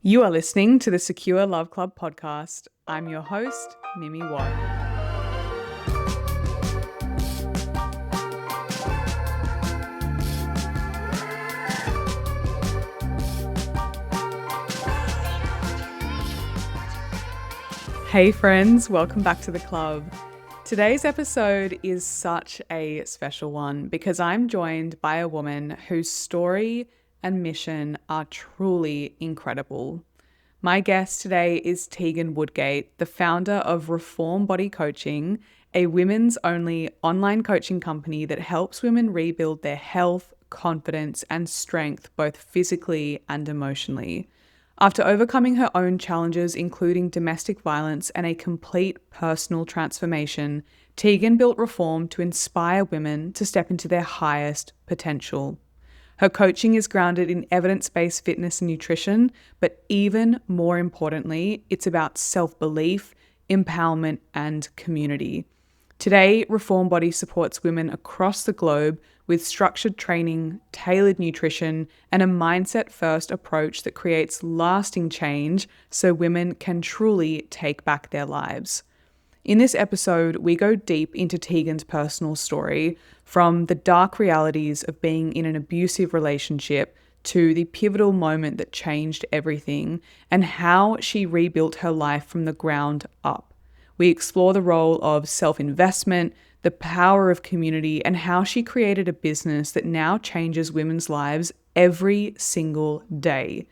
You are listening to the Secure Love Club podcast. I'm your host, Mimi Watt. Hey friends, welcome back to the club. Today's episode is such a special one because I'm joined by a woman whose story and mission are truly incredible. My guest today is Teagan Woodgate, the founder of Reform Body Coaching, a women's only online coaching company that helps women rebuild their health, confidence, and strength both physically and emotionally. After overcoming her own challenges, including domestic violence and a complete personal transformation, Teagan built Reform to inspire women to step into their highest potential. Her coaching is grounded in evidence-based fitness and nutrition, but even more importantly, it's about self-belief, empowerment, and community. Today, Reform Body supports women across the globe with structured training, tailored nutrition, and a mindset-first approach that creates lasting change so women can truly take back their lives. In this episode, we go deep into Teagan's personal story, from the dark realities of being in an abusive relationship to the pivotal moment that changed everything, and how she rebuilt her life from the ground up. We explore the role of self-investment, the power of community, and how she created a business that now changes women's lives every single day.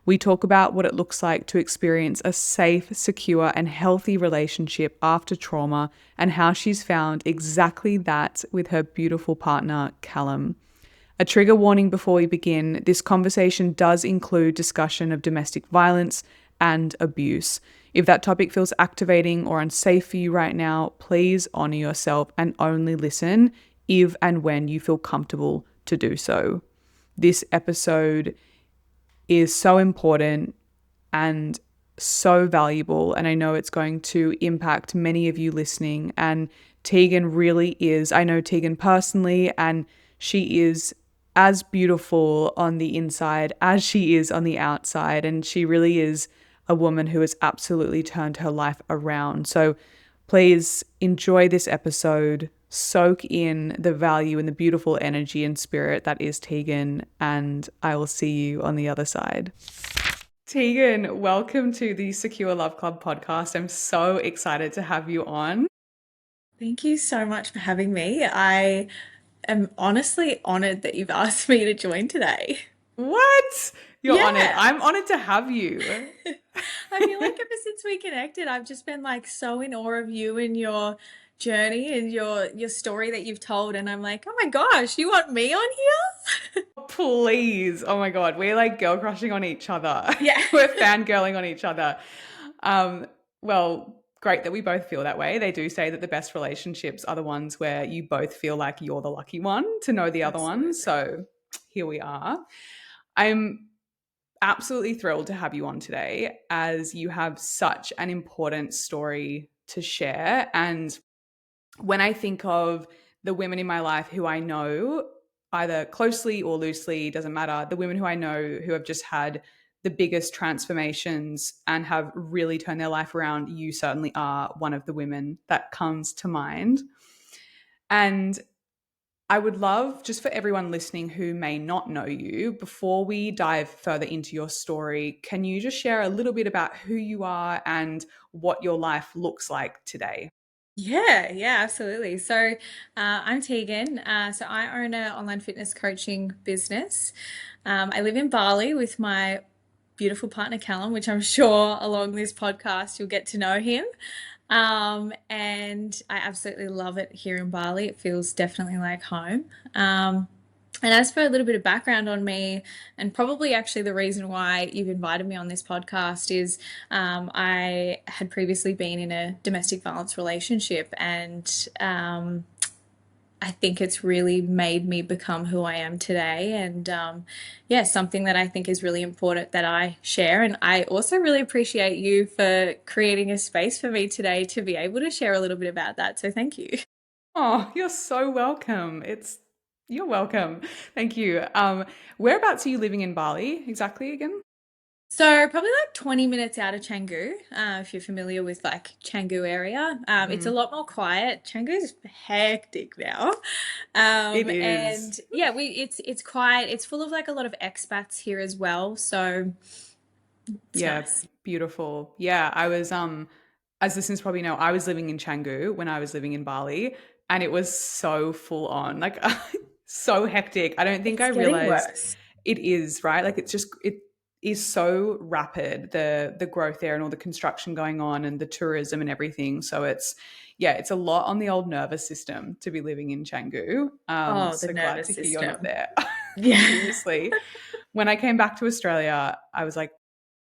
We talk about what it looks like to experience a safe, secure, and healthy relationship after trauma, and how she's found exactly that with her beautiful partner, Callum. A trigger warning before we begin: this conversation does include discussion of domestic violence and abuse. If that topic feels activating or unsafe for you right now, please honor yourself and only listen if and when you feel comfortable to do so. This episode is so important and so valuable, and I know it's going to impact many of you listening. And Teagan really is, I know Teagan personally, and she is as beautiful on the inside as she is on the outside, and she really is a woman who has absolutely turned her life around. So please enjoy this episode, soak in the value and the beautiful energy and spirit that is Teagan, and I will see you on the other side. Teagan, welcome to the Secure Love Club podcast. I'm so excited to have you on. Thank you so much for having me. I am honestly honored that you've asked me to join today. What? You're honored. Yeah. I'm honored to have you. I feel like ever since we connected, I've just been like so in awe of you and your journey and your story that you've told, and I'm like, "Oh my gosh, you want me on here?" Please. Oh my God. We're like girl crushing on each other. Yeah. We're fangirling on each other. Well, great that we both feel that way. They do say that the best relationships are the ones where you both feel like you're the lucky one to know the other one. Absolutely. So here we are. I'm absolutely thrilled to have you on today, as you have such an important story to share. And when I think of the women in my life who I know, either closely or loosely, doesn't matter, the women who I know who have just had the biggest transformations and have really turned their life around, you certainly are one of the women that comes to mind. And I would love, just for everyone listening who may not know you, before we dive further into your story, can you just share a little bit about who you are and what your life looks like today? Yeah, absolutely. So, I'm Teagan. So I own an online fitness coaching business. I live in Bali with my beautiful partner Callum, which I'm sure along this podcast you'll get to know him. And I absolutely love it here in Bali. It feels definitely like home. And as for a little bit of background on me, and probably actually the reason why you've invited me on this podcast is I had previously been in a domestic violence relationship, and I think it's really made me become who I am today. And yeah, something that I think is really important that I share. And I also really appreciate you for creating a space for me today to be able to share a little bit about that. So thank you. Oh, you're so welcome. You're welcome. Thank you. Whereabouts are you living in Bali exactly again? So probably like 20 minutes out of Canggu, if you're familiar with like Canggu area. It's a Mhm. lot more quiet. Canggu's hectic now. It is. And yeah, it's quiet. It's full of like a lot of expats here as well. So it's Yeah, nice. beautiful. Yeah, I was as listeners probably know, I was living in Canggu when I was living in Bali, and it was so full on. Like so hectic. I don't think I It's getting realized worse. it is, right? Like it is so rapid, the growth there and all the construction going on and the tourism and everything. So it's yeah, it's a lot on the old nervous system to be living in Canggu. Oh, the So glad nervous to hear you're not system. there. Yeah. Seriously. When I came back to Australia, I was like,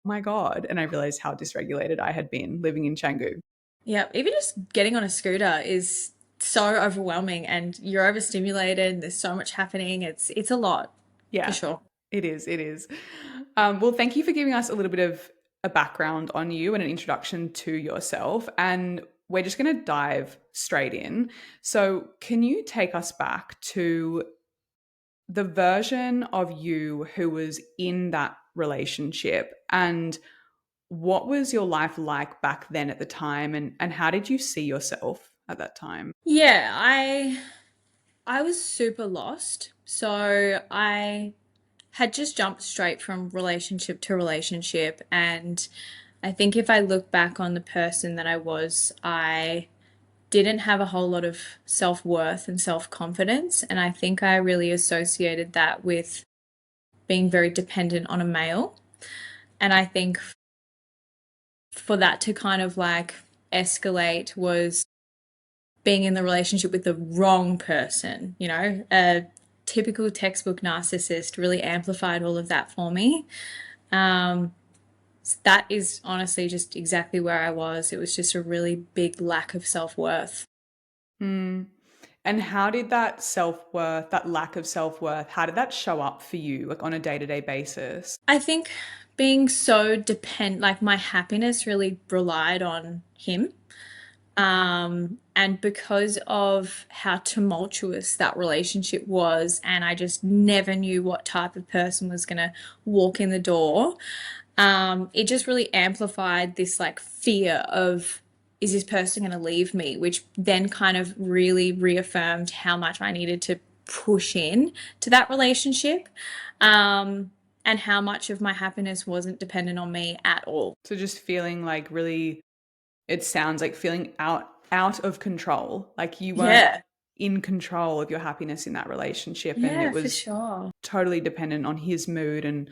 my God. And I realized how dysregulated I had been living in Canggu. Yeah. Even just getting on a scooter is so overwhelming and you're overstimulated. There's so much happening. It's a lot for Yeah, sure. it is. It is. Well, thank you for giving us a little bit of a background on you and an introduction to yourself. And we're just going to dive straight in. So, can you take us back to the version of you who was in that relationship, and what was your life like back then at the time, and how did you see yourself at that time? Yeah, I was super lost. So I had just jumped straight from relationship to relationship. And I think if I look back on the person that I was, I didn't have a whole lot of self worth and self confidence. And I think I really associated that with being very dependent on a male. And I think for that to kind of like escalate was being in the relationship with the wrong person, a typical textbook narcissist really amplified all of that for me. Um, that is honestly just exactly where I was. It was just a really big lack of self worth. Mm. And how did that self worth, that lack of self worth, how did that show up for you, like on a day to day basis? I think being so dependent, like my happiness really relied on him. And because of how tumultuous that relationship was, and I just never knew what type of person was going to walk in the door, it just really amplified this like fear of, is this person going to leave me? Which then kind of really reaffirmed how much I needed to push in to that relationship. And how much of my happiness wasn't dependent on me at all. So just feeling like really, it sounds like feeling out of control. Like you weren't Yeah. in control of your happiness in that relationship, and it Yeah, for was sure. totally dependent on his mood and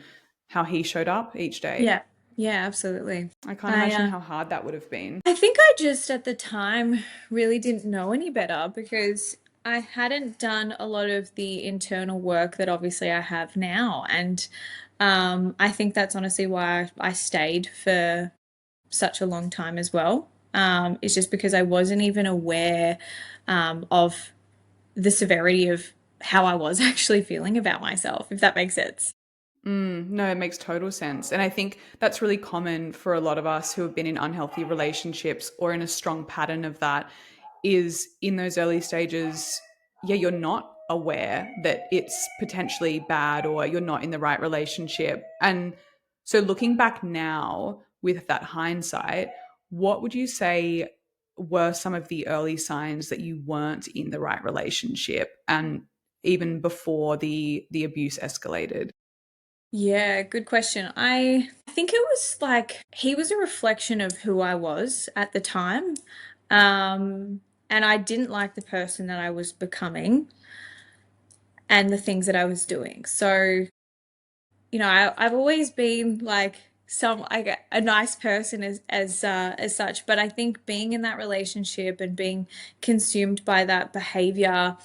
how he showed up each day. Yeah. Yeah, absolutely. I can't I imagine uh how hard that would have been. I think I just at the time really didn't know any better because I hadn't done a lot of the internal work that obviously I have now. And I think that's honestly why I stayed for such a long time as well. It's just because I wasn't even aware of the severity of how I was actually feeling about myself, if that makes sense. No, it makes total sense. And I think that's really common for a lot of us who have been in unhealthy relationships or in a strong pattern of that, is in those early stages, yeah, you're not aware that it's potentially bad or you're not in the right relationship. And so looking back now with that hindsight, what would you say were some of the early signs that you weren't in the right relationship, and even before the abuse escalated? Yeah, good question. I think it was like he was a reflection of who I was at the time. And I didn't like the person that I was becoming and the things that I was doing. So, I've always been like some like a nice person as such, but I think being in that relationship and being consumed by that behavior,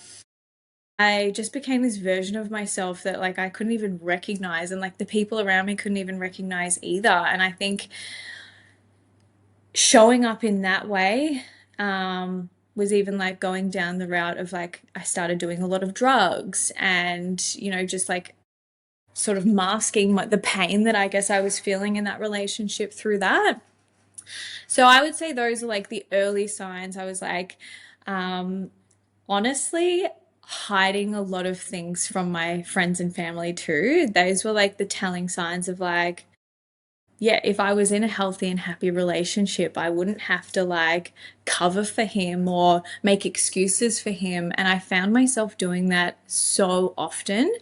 I just became this version of myself that like I couldn't even recognize, and like the people around me couldn't even recognize either. And I think showing up in that way was even like going down the route of like I started doing a lot of drugs and just like sort of masking the pain that I guess I was feeling in that relationship through that. So I would say those are like the early signs. I was like, um, honestly, hiding a lot of things from my friends and family too. Those were like the telling signs of like, yeah, if I was in a healthy and happy relationship, I wouldn't have to like cover for him or make excuses for him. And I found myself doing that so often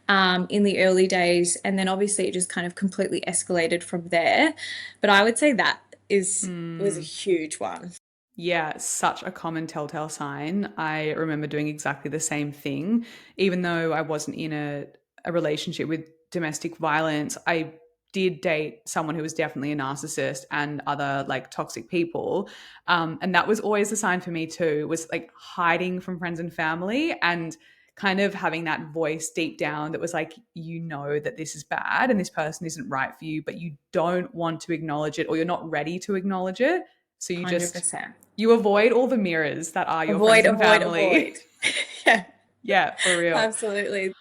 in the early days. And then obviously it just kind of completely escalated from there. But I would say that is was a Mm. huge one. Yeah, such a common telltale sign. I remember doing exactly the same thing. Even though I wasn't in a relationship with domestic violence, I did date someone who was definitely a narcissist and other like toxic people. And that was always a sign for me too, was like hiding from friends and family and kind of having that voice deep down that was like, you know that this is bad and this person isn't right for you, but you don't want to acknowledge it or you're not ready to acknowledge it. So you just 100%. you avoid all the mirrors that are your friends Avoid, and avoid, family. avoid. Yeah, Yeah, for real. absolutely.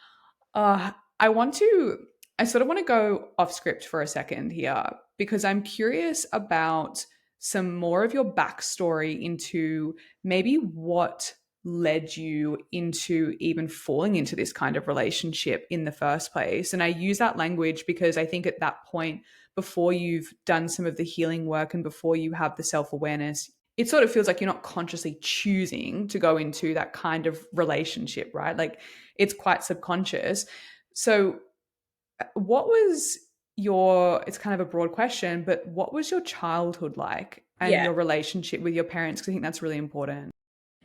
Uh, I want to, I sort of want to go off script for a second here because I'm curious about some more of your backstory into maybe what led you into even falling into this kind of relationship in the first place. And I use that language because I think at that point, before you've done some of the healing work and before you have the self awareness, it sort of feels like you're not consciously choosing to go into that kind of relationship, right? Like it's quite subconscious. So, what was your, it's kind of a broad question, but what was your childhood like and Yeah. your relationship with your parents? Because I think that's really important.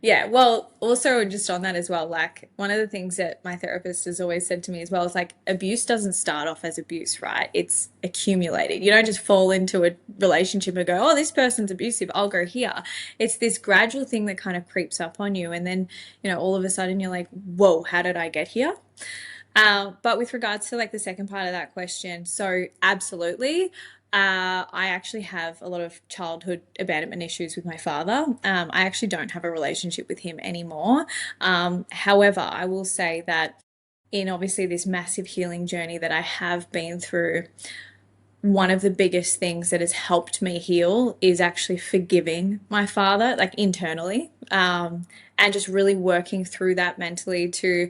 Yeah, well, also just on that as well, like one of the things that my therapist has always said to me as well is like abuse doesn't start off as abuse, right? It's accumulated. You don't just fall into a relationship and go, oh, this person's abusive, I'll go here. It's this gradual thing that kind of creeps up on you. And then, all of a sudden you're like, whoa, how did I get here? But with regards to like the second part of that question, so absolutely. I actually have a lot of childhood abandonment issues with my father. I actually don't have a relationship with him anymore. However, I will say that in obviously this massive healing journey that I have been through, one of the biggest things that has helped me heal is actually forgiving my father, like internally, and just really working through that mentally to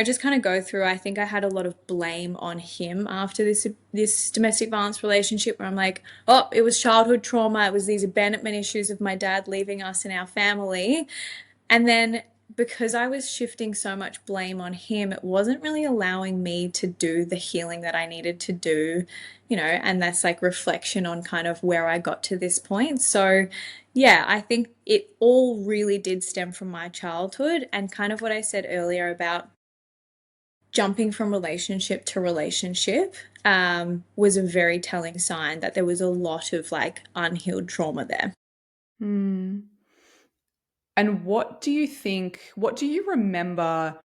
just kind of go through. I think I had a lot of blame on him after this domestic violence relationship where I'm like, oh, it was childhood trauma, it was these abandonment issues of my dad leaving us and our family. And then because I was shifting so much blame on him, it wasn't really allowing me to do the healing that I needed to do, and that's like reflection on kind of where I got to this point. So, yeah, I think it all really did stem from my childhood and kind of what I said earlier about jumping from relationship to relationship was a very telling sign that there was a lot of like unhealed trauma there. Hmm. And what do you remember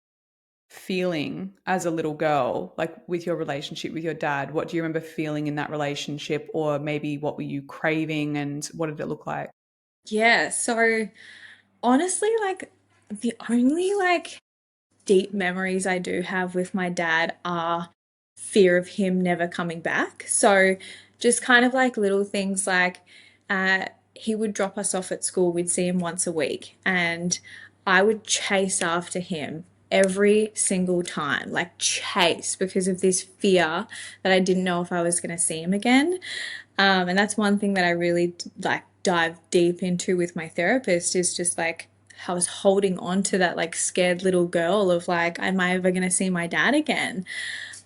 feeling as a little girl, like with your relationship with your dad? What do you remember feeling in that relationship? Or maybe what were you craving and what did it look like? Yeah, so honestly, like the only like deep memories I do have with my dad are fear of him never coming back. So just kind of like little things like uh, he would drop us off at school, we'd see him once a week, and I would chase after him every single time, like chase because of this fear that I didn't know if I was going to see him again. And that's one thing that I really like dive deep into with my therapist is just like I was holding on to that like scared little girl of like, am I ever going to see my dad again?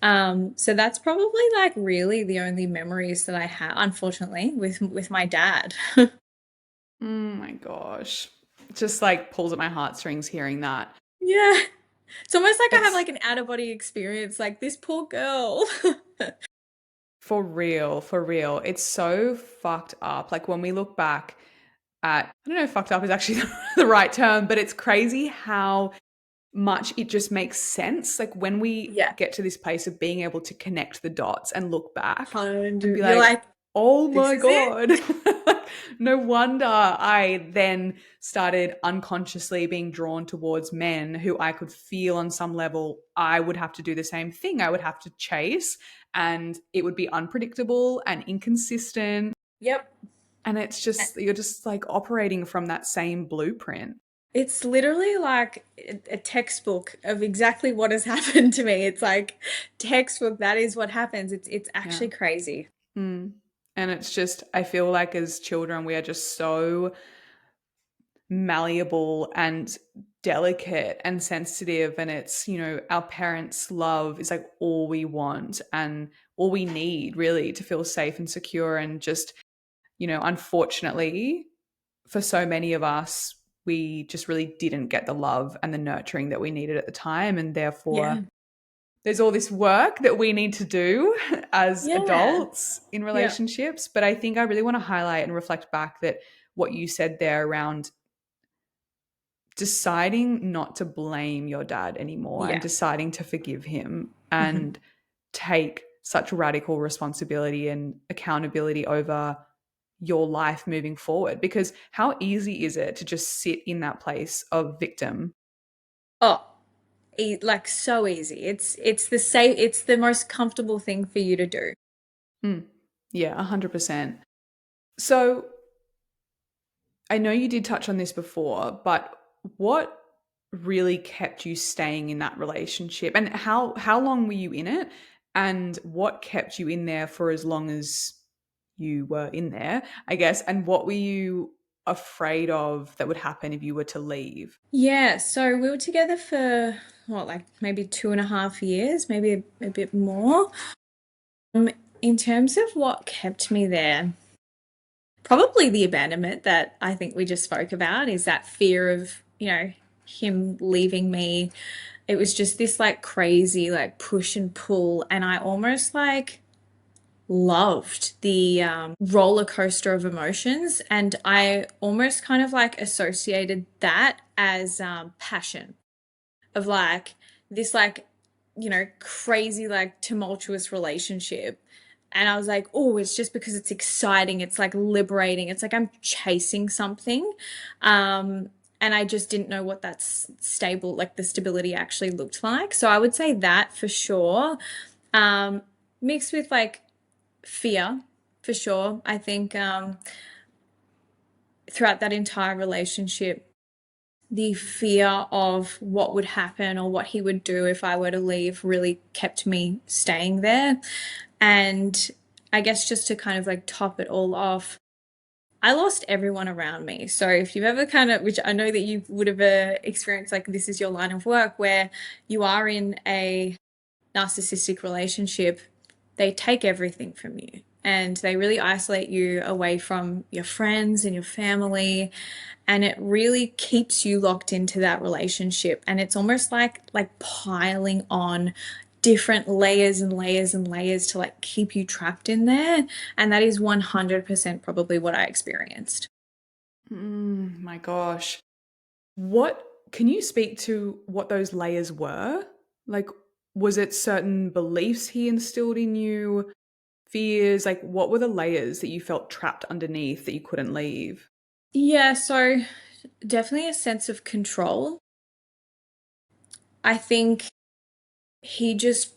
So that's probably like really the only memories that I have, unfortunately, with my dad. Oh my gosh. It just like pulls at my heartstrings hearing that. Yeah, it's almost like I have It's like an out of body experience, like this poor girl. for real, for real. It's so fucked up. Like when we look back at, I don't know if fucked up is actually the right term, but it's crazy how much it just makes sense. Like when we Yeah, get to this place of being able to connect the dots and look back and be you're like, like, oh this my is it. God. No wonder I then started unconsciously being drawn towards men who I could feel on some level I would have to do the same thing. I would have to chase, and it would be unpredictable and inconsistent. Yep. And it's just, you're just like operating from that same blueprint. It's literally like a textbook of exactly what has happened to me. It's like textbook, that is what happens. It's Yeah. actually crazy. Mm. And it's just, I feel like as children, we are just so malleable and delicate and sensitive. And it's, our parents' love is like all we want and all we need really to feel safe and secure. And just, unfortunately, for so many of us, we just really didn't get the love and the nurturing that we needed at the time. And therefore, Yeah. there's all this work that we need to do as Yeah. adults in Yeah. relationships. But I think I really want to highlight and reflect back that what you said there around deciding not to blame your dad anymore and Yeah. deciding to forgive him Mhm. and take such radical responsibility and accountability over your life moving forward. Because how easy is it to just sit in that place of victim? Oh, like so easy. It's the most comfortable thing for you to do. Mm, yeah, 100%. So I know you did touch on this before, but what really kept you staying in that relationship, and how long were you in it, and what kept you in there for as long as you were in there, I guess, and what were you afraid of that would happen if you were to leave? Yeah, so we were together for what, like maybe 2.5 years, maybe a bit more. Um, in terms of what kept me there, probably the abandonment that I think we just spoke about is that fear of, him leaving me. It was just this like crazy like push and pull, and I almost like loved the roller coaster of emotions, and I almost kind of like associated that as passion of like this like crazy like tumultuous relationship. And I was like, oh, it's just because it's exciting, it's like liberating, it's like I'm chasing something. um and I just didn't know what that stable, like the stability actually looked like. So I would say that for sure. um Mixed with like fear, for sure. I think throughout that entire relationship, the fear of what would happen or what he would do if I were to leave really kept me staying there. And I guess just to kind of like top it all off, I lost everyone around me. So if you've ever kind of, which I know that you would have experienced, like this is your line of work where you are in a narcissistic relationship, they take everything from you and they really isolate you away from your friends and your family, and it really keeps you locked into that relationship, and it's almost like piling on different layers and layers and layers to like keep you trapped in there. And that is 100% probably what I experienced. My gosh. What can you speak to what those layers were? Like, was it certain beliefs he instilled in you, fears? Like, what were the layers that you felt trapped underneath that you couldn't leave? Yeah, so definitely a sense of control. I think he just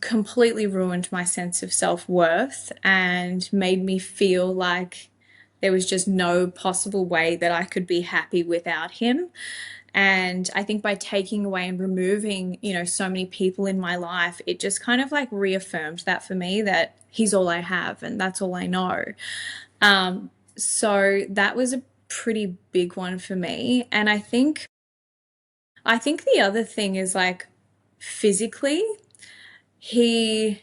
completely ruined my sense of self-worth and made me feel like there was just no possible way that I could be happy without him. And I think by taking away and removing, so many people in my life, it just kind of like reaffirmed that for me, that he's all I have and that's all I know. So that was a pretty big one for me. And I think the other thing is like physically, he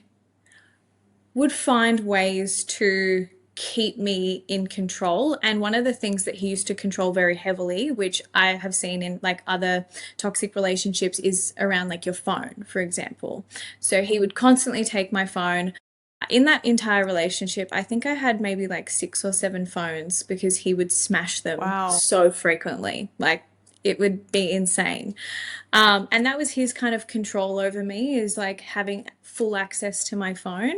would find ways to keep me in control. And one of the things that he used to control very heavily, which I have seen in like other toxic relationships, is around like your phone, for example. So he would constantly take my phone. In that entire relationship, I think I had maybe like 6 or 7 phones because he would smash them Wow. so frequently. Like it would be insane. And that was his kind of control over me, is like having full access to my phone.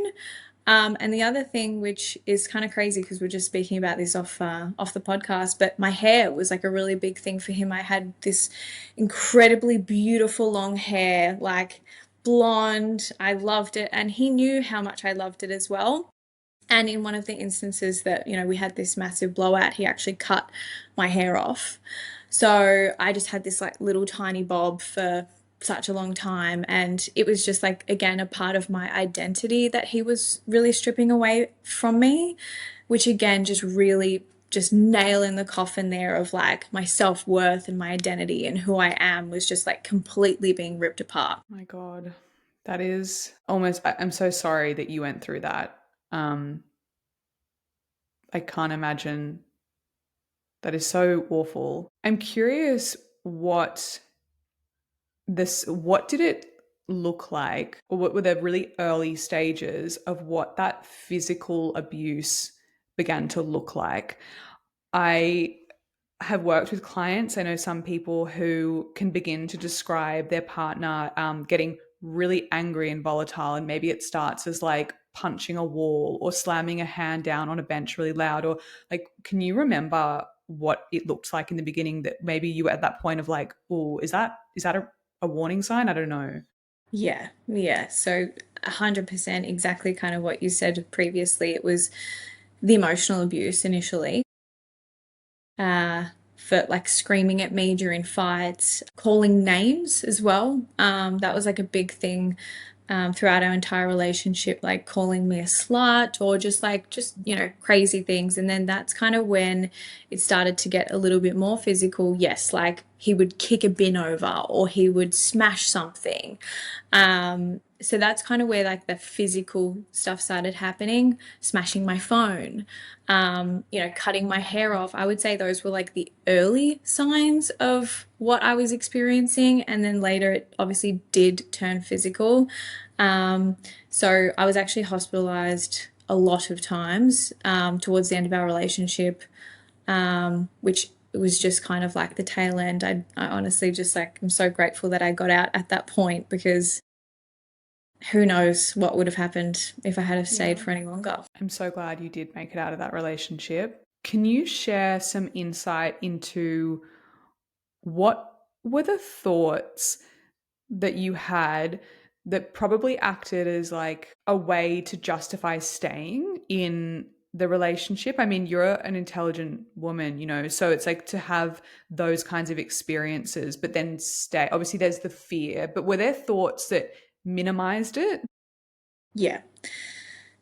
And the other thing, which is kind of crazy because we're just speaking about this off the podcast, but my hair was like a really big thing for him. I had this incredibly beautiful long hair, like blonde. I loved it, and he knew how much I loved it as well. And in one of the instances that, we had this massive blowout, he actually cut my hair off. So I just had this like little tiny bob for such a long time. And it was just like, again, a part of my identity that he was really stripping away from me, which again, just really just nail in the coffin there of like my self-worth and my identity and who I am was just like completely being ripped apart. My God, that is almost, I'm so sorry that you went through that. Um, I can't imagine. That is so awful. I'm curious what did it look like, or what were the really early stages of what that physical abuse began to look like? I have worked with clients. I know some people who can begin to describe their partner getting really angry and volatile. And maybe it starts as like punching a wall or slamming a hand down on a bench really loud. Or like, can you remember what it looked like in the beginning that maybe you were at that point of like, oh, is that a warning sign? I don't know. Yeah, yeah. So 100% exactly kind of what you said previously. It was the emotional abuse initially, uh, for like screaming at me during fights, calling names as well. That was like a big thing throughout our entire relationship, like calling me a slut or just like, just, crazy things. And then that's kind of when it started to get a little bit more physical. Yes, like he would kick a bin over or he would smash something. So that's kind of where like the physical stuff started happening, smashing my phone, cutting my hair off. I would say those were like the early signs of what I was experiencing. And then later it obviously did turn physical. So I was actually hospitalized a lot of times towards the end of our relationship, which was just kind of like the tail end. I honestly just like, I'm so grateful that I got out at that point because who knows what would have happened if I had have stayed Yeah. for any longer. I'm so glad you did make it out of that relationship. Can you share some insight into what were the thoughts that you had that probably acted as like a way to justify staying in the relationship? I mean, you're an intelligent woman, so it's like to have those kinds of experiences, but then stay. Obviously, there's the fear, but were there thoughts that minimized it? Yeah.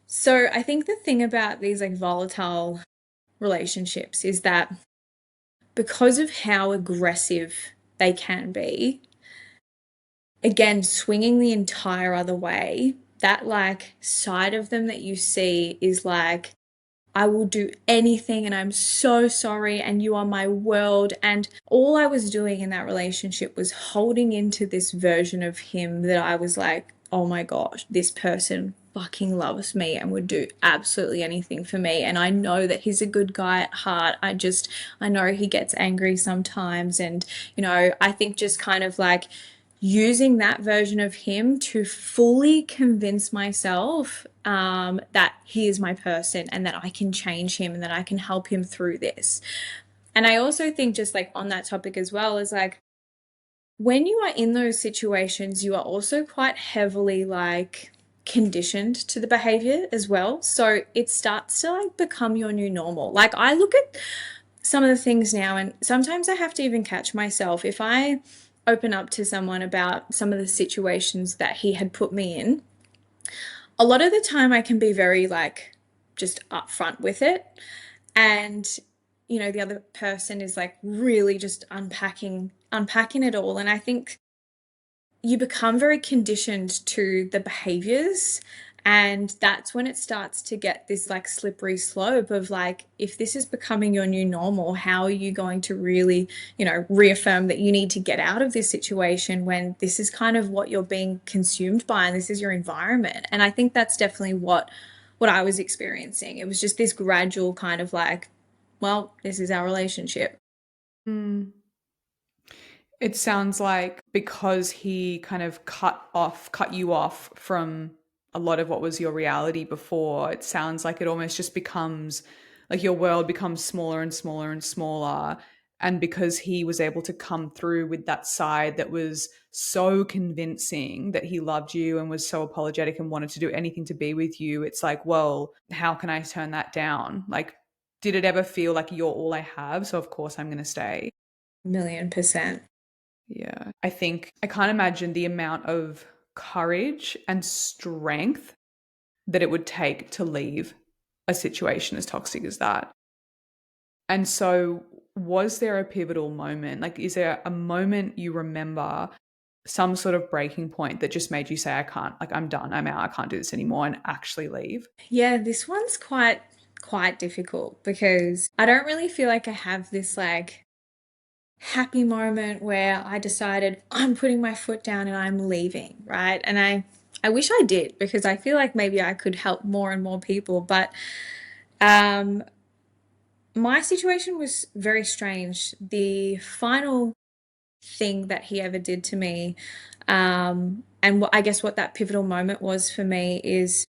So I think the thing about these like volatile relationships is that because of how aggressive they can be, again, swinging the entire other way, that like side of them that you see is like, I will do anything and I'm so sorry and you are my world. And all I was doing in that relationship was holding into this version of him that I was like, oh my gosh, this person fucking loves me and would do absolutely anything for me. And I know that he's a good guy at heart. I know he gets angry sometimes. And, I think just kind of like, using that version of him to fully convince myself that he is my person and that I can change him and that I can help him through this. And I also think, just like on that topic as well, is like when you are in those situations, you are also quite heavily like conditioned to the behavior as well. So it starts to like become your new normal. Like I look at some of the things now, and sometimes I have to even catch myself if I open up to someone about some of the situations that he had put me in. A lot of the time, I can be very like just upfront with it, and the other person is like really just unpacking it all. And I think you become very conditioned to the behaviors, and that's when it starts to get this like slippery slope of like, if this is becoming your new normal, how are you going to really reaffirm that you need to get out of this situation when this is kind of what you're being consumed by and this is your environment? And I think that's definitely what I was experiencing. It was just this gradual kind of like, well, this is our relationship. Mm. It sounds like because he kind of cut you off from a lot of what was your reality before, it sounds like it almost just becomes like your world becomes smaller and smaller and smaller. And because he was able to come through with that side that was so convincing that he loved you and was so apologetic and wanted to do anything to be with you, it's like, well, how can I turn that down? Like, did it ever feel like you're all I have? So, of course, I'm going to stay. A million percent. Yeah. I think I can't imagine the amount of courage and strength that it would take to leave a situation as toxic as that. And so, was there a pivotal moment? Like, is there a moment you remember, some sort of breaking point that just made you say, I can't, like, I'm done, I'm out, I can't do this anymore, and actually leave? Yeah, this one's quite difficult because I don't really feel like I have this like happy moment where I decided I'm putting my foot down and I'm leaving, right? And I wish I did because I feel like maybe I could help more and more people, but um my situation was very strange. The final thing that he ever did to me, and what I guess what that pivotal moment was for me is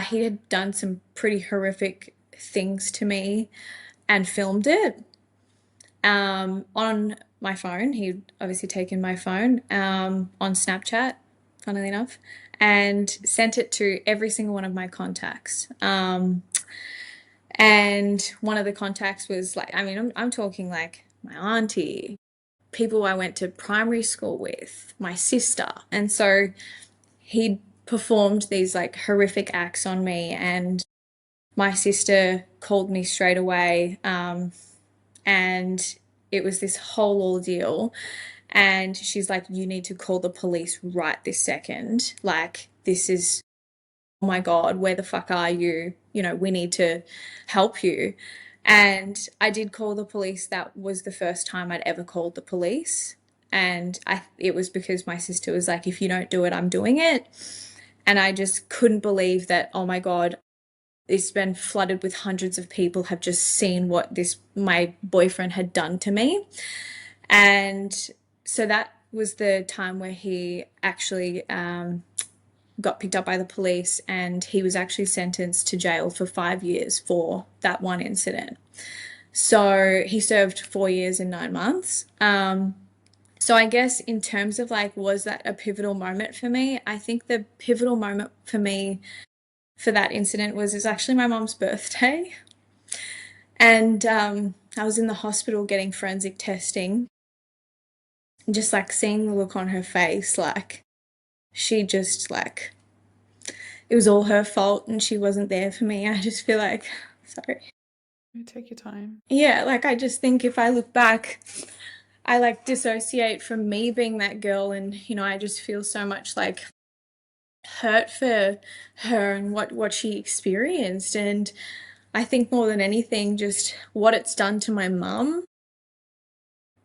he had done some pretty horrific things to me and filmed it on my phone. He'd obviously taken my phone on Snapchat, funnily enough, and sent it to every single one of my contacts. And one of the contacts was like, I mean, I'm talking like my auntie, people I went to primary school with, my sister. And so he performed these like horrific acts on me, and my sister called me straight away. And it was this whole ordeal. And she's like, you need to call the police right this second. Like, this is, oh my God, where the fuck are you? You know, we need to help you. And I did call the police. That was the first time I'd ever called the police. And it was because my sister was like, if you don't do it, I'm doing it. And I just couldn't believe that, oh my God, it's been flooded with hundreds of people have just seen what this my boyfriend had done to me. And so that was the time where he actually got picked up by the police, and he was actually sentenced to jail for 5 years for that one incident. So he served 4 years and 9 months. So I guess in terms of like, was that a pivotal moment for me? I think the pivotal moment for me for that incident was actually my mom's birthday. And I was in the hospital getting forensic testing, and just like seeing the look on her face, like she just like it was all her fault and she wasn't there for me. I just feel like, sorry. Take your time. Yeah, like I just think if I look back, I like dissociate from me being that girl, and I just feel so much like hurt for her and what she experienced. And I think more than anything, just what it's done to my mum.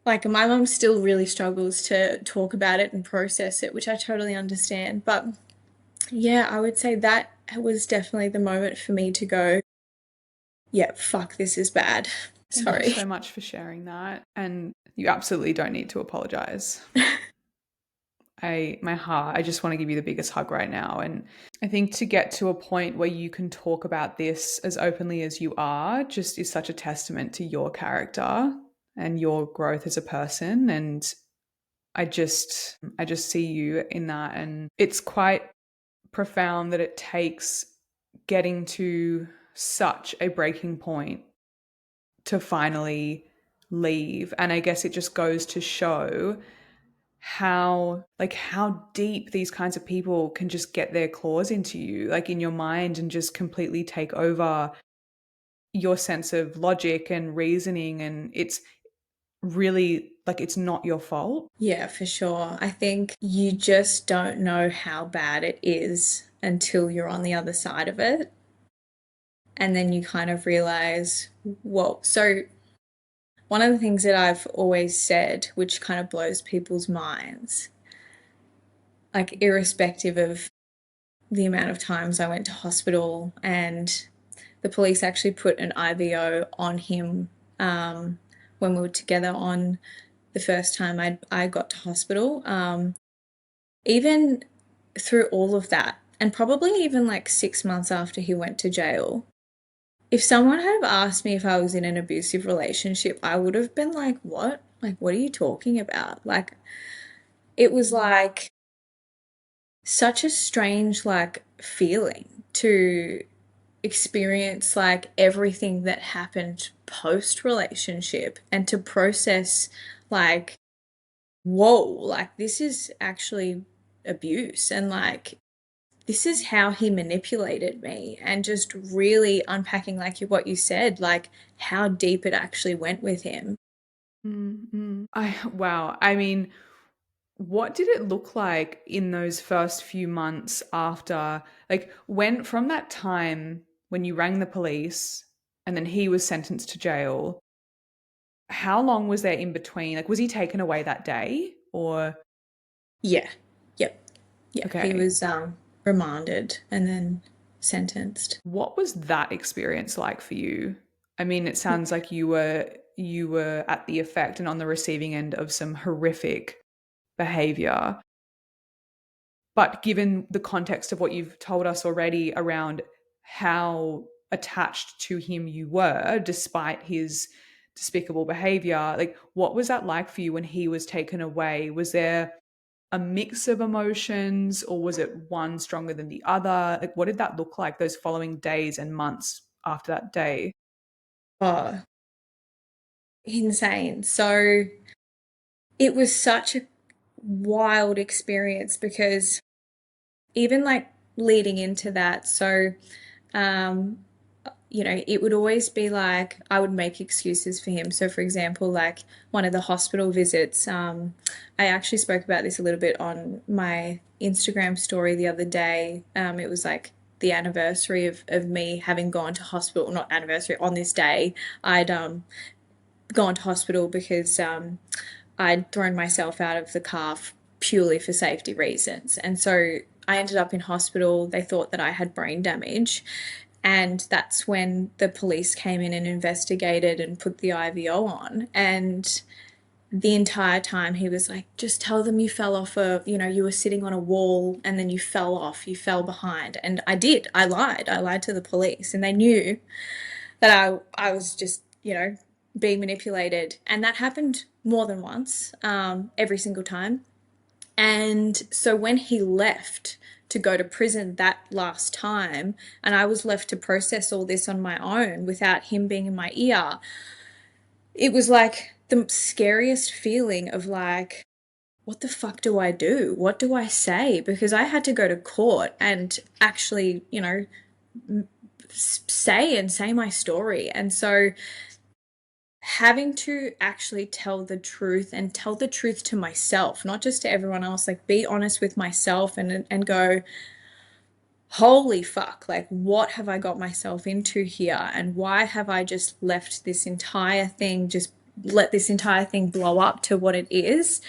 Like, my mum still really struggles to talk about it and process it, which I totally understand. But yeah, I would say that was definitely the moment for me to go, yeah, fuck, this is bad. Thank you Sorry. so much for sharing that. And you absolutely don't need to apologize. I just want to give you the biggest hug right now. And I think to get to a point where you can talk about this as openly as you are just is such a testament to your character and your growth as a person. And I just see you in that. And it's quite profound that it takes getting to such a breaking point to finally leave. And I guess it just goes to show how deep these kinds of people can just get their claws into you, like in your mind, and just completely take over your sense of logic and reasoning. And it's really like it's not your fault. Yeah, for sure. I think you just don't know how bad it is until you're on the other side of it. And then you kind of realize, whoa. So, one of the things that I've always said, which kind of blows people's minds, like, irrespective of the amount of times I went to hospital, and the police actually put an IVO on him when we were together on the first time I got to hospital. Even through all of that, and probably even like 6 months after he went to jail, if someone had asked me if I was in an abusive relationship, I would have been like, what? Like, what are you talking about? Like, it was like such a strange, like, feeling to experience like everything that happened post relationship and to process like whoa, like this is actually abuse. And like, this is how he manipulated me. And just really unpacking, like what you said, like how deep it actually went with him. Wow. I mean, what did it look like in those first few months after, like, when from that time when you rang the police and then he was sentenced to jail? How long was there in between? Like, was he taken away that day or? Yeah. Yep. Yeah. He Okay. was remanded and then sentenced. What was that experience like for you? I mean, it sounds like you were at the effect and on the receiving end of some horrific behavior. But given the context of what you've told us already around how attached to him you were, despite his despicable behavior, like what was that like for you when he was taken away? Was there a mix of emotions or was it one stronger than the other? Like, what did that look like those following days and months after that day? Oh, insane. So it was such a wild experience because even like leading into that, so um, it would always be like I would make excuses for him. So, for example, like one of the hospital visits, I actually spoke about this a little bit on my Instagram story the other day. It was like the anniversary of me having gone to hospital, not anniversary, on this day, I'd gone to hospital because I'd thrown myself out of the car purely for safety reasons. And so I ended up in hospital. They thought that I had brain damage. And that's when the police came in and investigated and put the IVO on. And the entire time he was like, just tell them you fell off you were sitting on a wall and then you fell off, you fell behind. And I did. I lied to the police and they knew that I was just, being manipulated. And that happened more than once, every single time. And so when he left to go to prison that last time, and I was left to process all this on my own without him being in my ear, it was like the scariest feeling of like, what the fuck do I do? What do I say? Because I had to go to court and actually, say my story. And so having to actually tell the truth and tell the truth to myself, not just to everyone else, like be honest with myself and go, holy fuck, like what have I got myself into here? And why have I just left this entire thing, just let this entire thing blow up to what it is?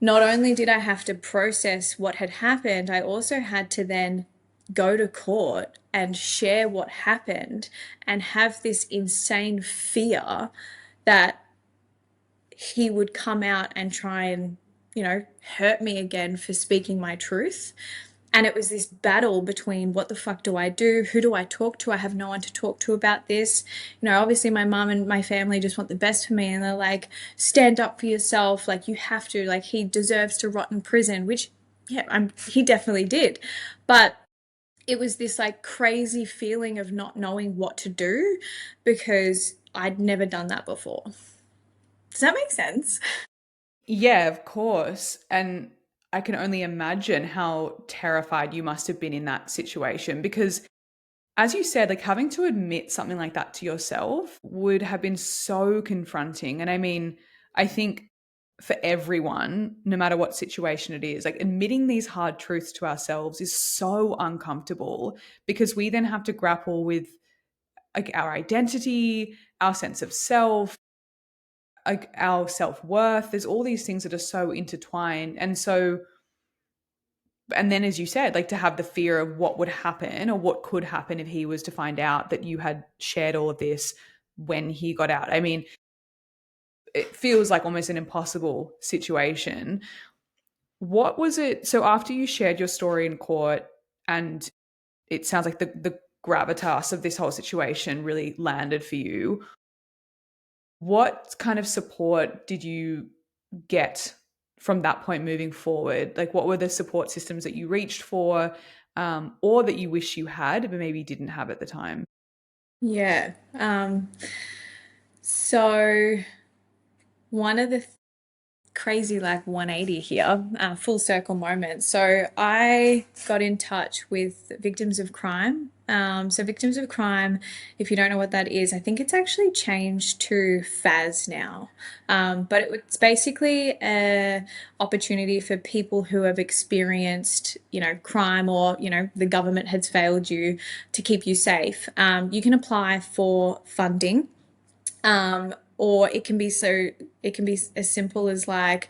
Not only did I have to process what had happened, I also had to then go to court and share what happened and have this insane fear that he would come out and try and, hurt me again for speaking my truth. And it was this battle between what the fuck do I do? Who do I talk to? I have no one to talk to about this. Obviously my mum and my family just want the best for me and they're like, stand up for yourself. Like you have to, like he deserves to rot in prison, which yeah, he definitely did. But it was this like crazy feeling of not knowing what to do because I'd never done that before. Does that make sense? Yeah, of course. And I can only imagine how terrified you must have been in that situation because, as you said, like having to admit something like that to yourself would have been so confronting. And I mean, I think for everyone, no matter what situation it is, like admitting these hard truths to ourselves is so uncomfortable because we then have to grapple with like our identity, our sense of self, like our self-worth. There's all these things that are so intertwined. And so, and then as you said, like to have the fear of what would happen or what could happen if he was to find out that you had shared all of this when he got out. I mean, it feels like almost an impossible situation. What was it? So after you shared your story in court, and it sounds like the gravitas of this whole situation really landed for you. What kind of support did you get from that point moving forward? Like, what were the support systems that you reached for, or that you wish you had, but maybe didn't have at the time? Yeah. So one of the crazy like 180 here, full circle moment. So I got in touch with Victims of Crime. So Victims of Crime, if you don't know what that is, I think it's actually changed to FAS now. But it's basically a opportunity for people who have experienced, crime, or, the government has failed you, to keep you safe. You can apply for funding, or it can be as simple as like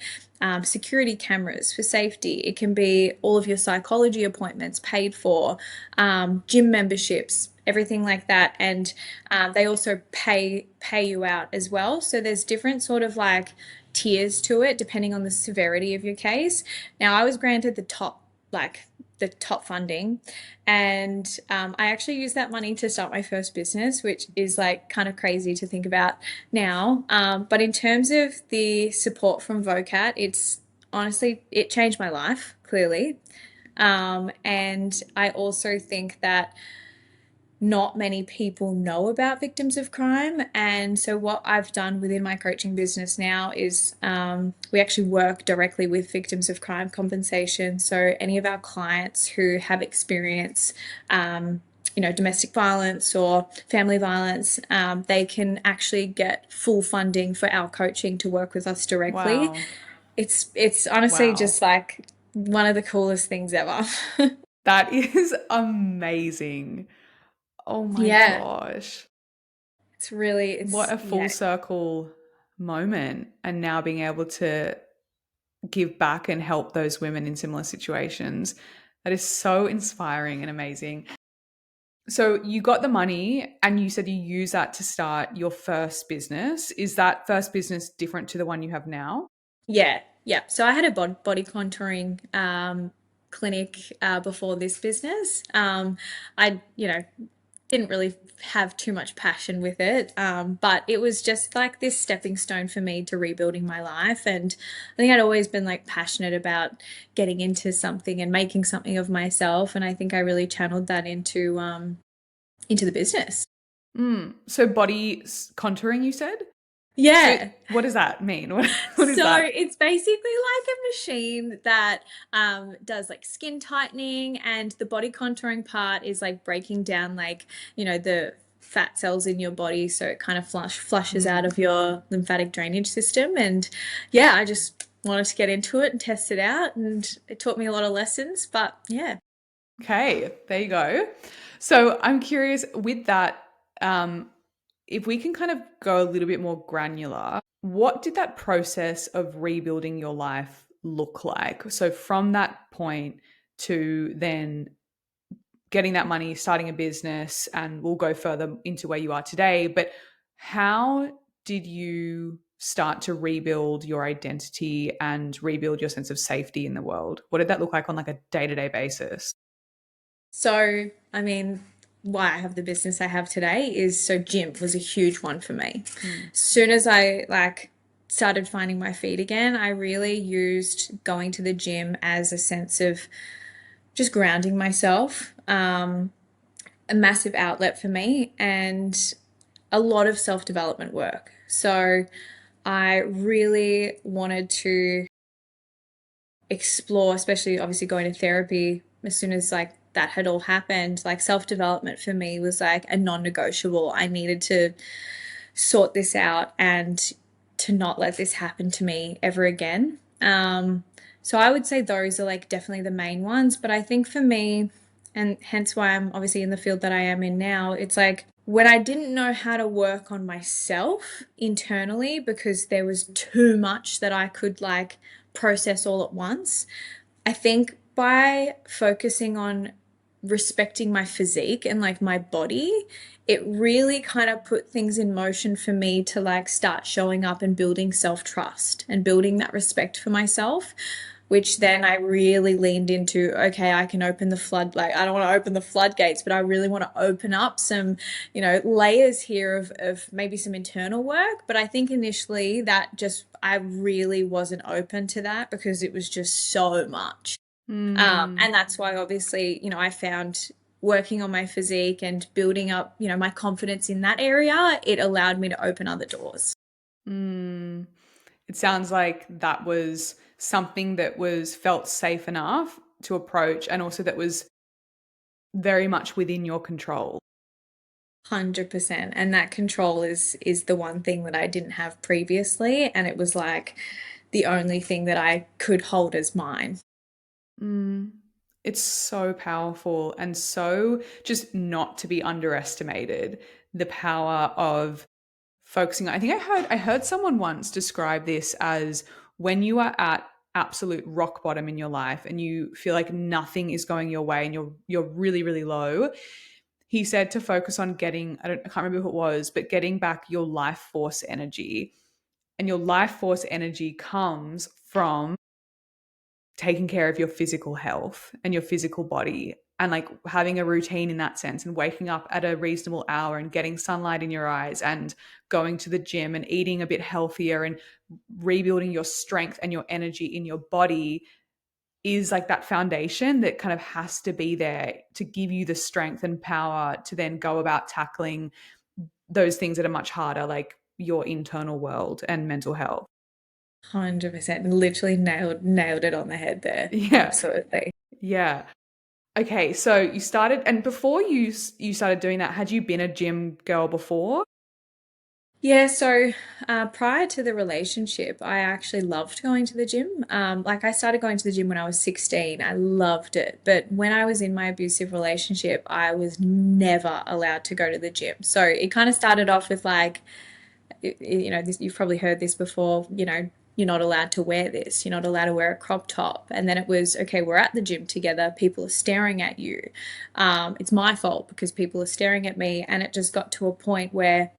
security cameras for safety. It can be all of your psychology appointments paid for, gym memberships, everything like that. And they also pay you out as well. So there's different sort of like tiers to it depending on the severity of your case. Now I was granted the top funding, and I actually used that money to start my first business, which is like kind of crazy to think about now. But in terms of the support from VOCAT, it's honestly, it changed my life, clearly. And I also think that not many people know about victims of crime. And so, what I've done within my coaching business now is we actually work directly with victims of crime compensation. So, any of our clients who have experienced domestic violence or family violence, they can actually get full funding for our coaching to work with us directly. Wow. It's honestly Wow. just like one of the coolest things ever. That is amazing. Oh my Yeah, gosh. What it's a full yeah. circle moment. And now being able to give back and help those women in similar situations. That is so inspiring and amazing. So you got the money and you said you use that to start your first business. Is that first business different to the one you have now? Yeah, yeah. So I had a body contouring clinic before this business. I, didn't really have too much passion with it, but it was just like this stepping stone for me to rebuilding my life. And I think I'd always been like passionate about getting into something and making something of myself. And I think I really channeled that into the business. So body contouring, you said? So Yeah. what does that mean? What is So that? it's basically like a machine that does like skin tightening, and the body contouring part is like breaking down like, the fat cells in your body, so it kind of flushes out of your lymphatic drainage system. And yeah, I just wanted to get into it and test it out, and it taught me a lot of lessons. But yeah. Okay, there you go. So I'm curious with that, um, if we can kind of go a little bit more granular, what did that process of rebuilding your life look like? So from that point to then getting that money, starting a business, and we'll go further into where you are today. But how did you start to rebuild your identity and rebuild your sense of safety in the world? What did that look like on like a day-to-day basis? So, I mean, why I have the business I have today is, so gym was a huge one for me. Mm. Soon as I like started finding my feet again, I really used going to the gym as a sense of just grounding myself, a massive outlet for me, and a lot of self-development work. So I really wanted to explore, especially obviously going to therapy as soon as like that had all happened. Like self development for me was like a non negotiable. I needed to sort this out and to not let this happen to me ever again. So I would say those are like definitely the main ones. But I think for me, and hence why I'm obviously in the field that I am in now, it's like when I didn't know how to work on myself internally because there was too much that I could like process all at once. I think by focusing on respecting my physique and like my body, it really kind of put things in motion for me to like start showing up and building self trust and building that respect for myself. Which then I really leaned into, okay, I can open the like, I don't want to open the floodgates, but I really want to open up some, layers here of maybe some internal work. But I think initially that just, I really wasn't open to that because it was just so much. Mm, And that's why obviously, I found working on my physique and building up, my confidence in that area, it allowed me to open other doors. mm. It sounds like that was something that was felt safe enough to approach and also that was very much within your control. 100%. And that control is the one thing that I didn't have previously, and it was like the only thing that I could hold as mine. Mm. It's so powerful and so just not to be underestimated. The power of focusing. I think I heard someone once describe this as when you are at absolute rock bottom in your life and you feel like nothing is going your way and you're really really low. He said to focus on getting I can't remember who it was, but getting back your life force energy. And your life force energy comes from taking care of your physical health and your physical body and like having a routine in that sense and waking up at a reasonable hour and getting sunlight in your eyes and going to the gym and eating a bit healthier and rebuilding your strength and your energy in your body is like that foundation that kind of has to be there to give you the strength and power to then go about tackling those things that are much harder, like your internal world and mental health. 100%. Literally nailed it on the head there. Yeah. Absolutely. Yeah. Okay, so you started, and before you started doing that, had you been a gym girl before? Yeah, so prior to the relationship, I actually loved going to the gym. Like I started going to the gym when I was 16. I loved it. But when I was in my abusive relationship, I was never allowed to go to the gym. So it kind of started off with like, this, you've probably heard this before, you're not allowed to wear this, you're not allowed to wear a crop top. And then it was, okay, we're at the gym together, people are staring at you. It's my fault because people are staring at me. And it just got to a point where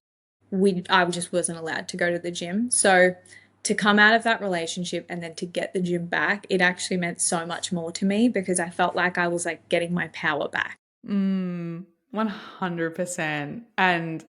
I just wasn't allowed to go to the gym. So to come out of that relationship and then to get the gym back, it actually meant so much more to me because I felt like I was like getting my power back. 100%. And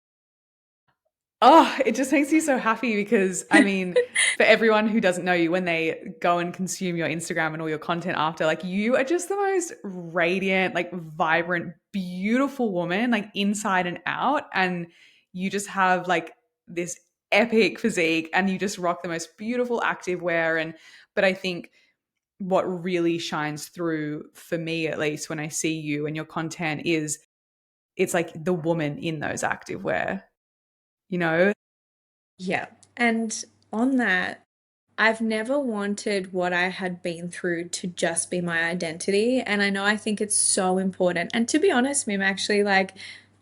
oh, it just makes me so happy because I mean, for everyone who doesn't know you, when they go and consume your Instagram and all your content after, like you are just the most radiant, like vibrant, beautiful woman, like inside and out. And you just have like this epic physique and you just rock the most beautiful active wear. But I think what really shines through for me, at least when I see you and your content, is it's like the woman in those active wear, you know? Yeah. And on that, I've never wanted what I had been through to just be my identity. And I know I think it's so important. And to be honest, Mim, actually, like,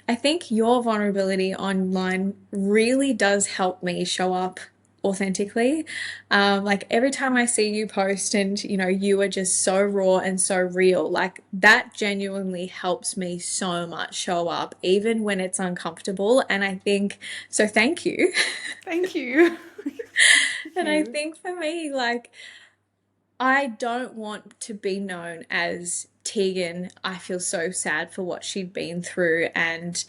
I think your vulnerability online really does help me show up authentically. Like every time I see you post and you are just so raw and so real, like that genuinely helps me so much show up, even when it's uncomfortable. And I think so, thank you. Thank you. Thank And I you. think for me, like, I don't want to be known as Teagan. I feel so sad for what she'd been through, and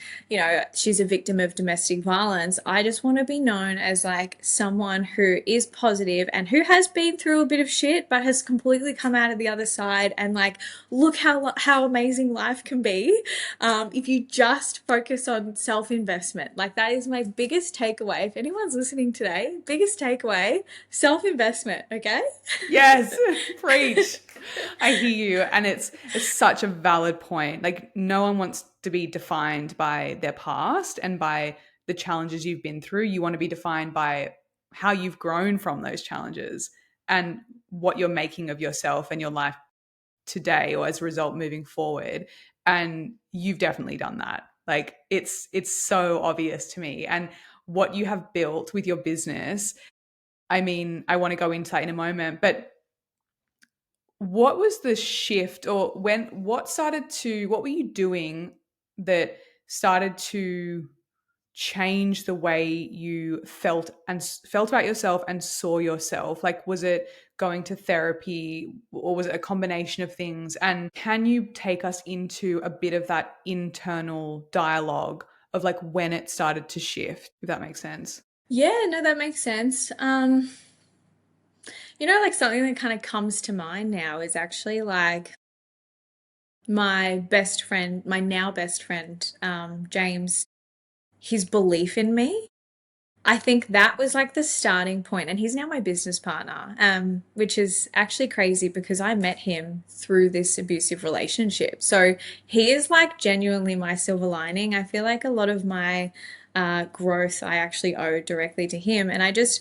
she's a victim of domestic violence. I just want to be known as like someone who is positive and who has been through a bit of shit, but has completely come out of the other side. And like, look how amazing life can be if you just focus on self investment. Like that is my biggest takeaway. If anyone's listening today, biggest takeaway: self investment. Okay. Yes, preach. I hear you, and it's such a valid point. Like no one wants to be defined by their past and by the challenges you've been through. You want to be defined by how you've grown from those challenges and what you're making of yourself and your life today or as a result moving forward. And you've definitely done that. Like it's so obvious to me. And what you have built with your business, I mean, I want to go into that in a moment, but what was the shift or what were you doing that started to change the way you felt about yourself and saw yourself? Like, was it going to therapy or was it a combination of things? And can you take us into a bit of that internal dialogue of like when it started to shift, if that makes sense? Yeah, no, that makes sense. Like something that kind of comes to mind now is actually like my best friend, my now best friend, James, his belief in me. I think that was like the starting point, and he's now my business partner, which is actually crazy because I met him through this abusive relationship. So he is like genuinely my silver lining. I feel like a lot of my growth I actually owe directly to him, and I just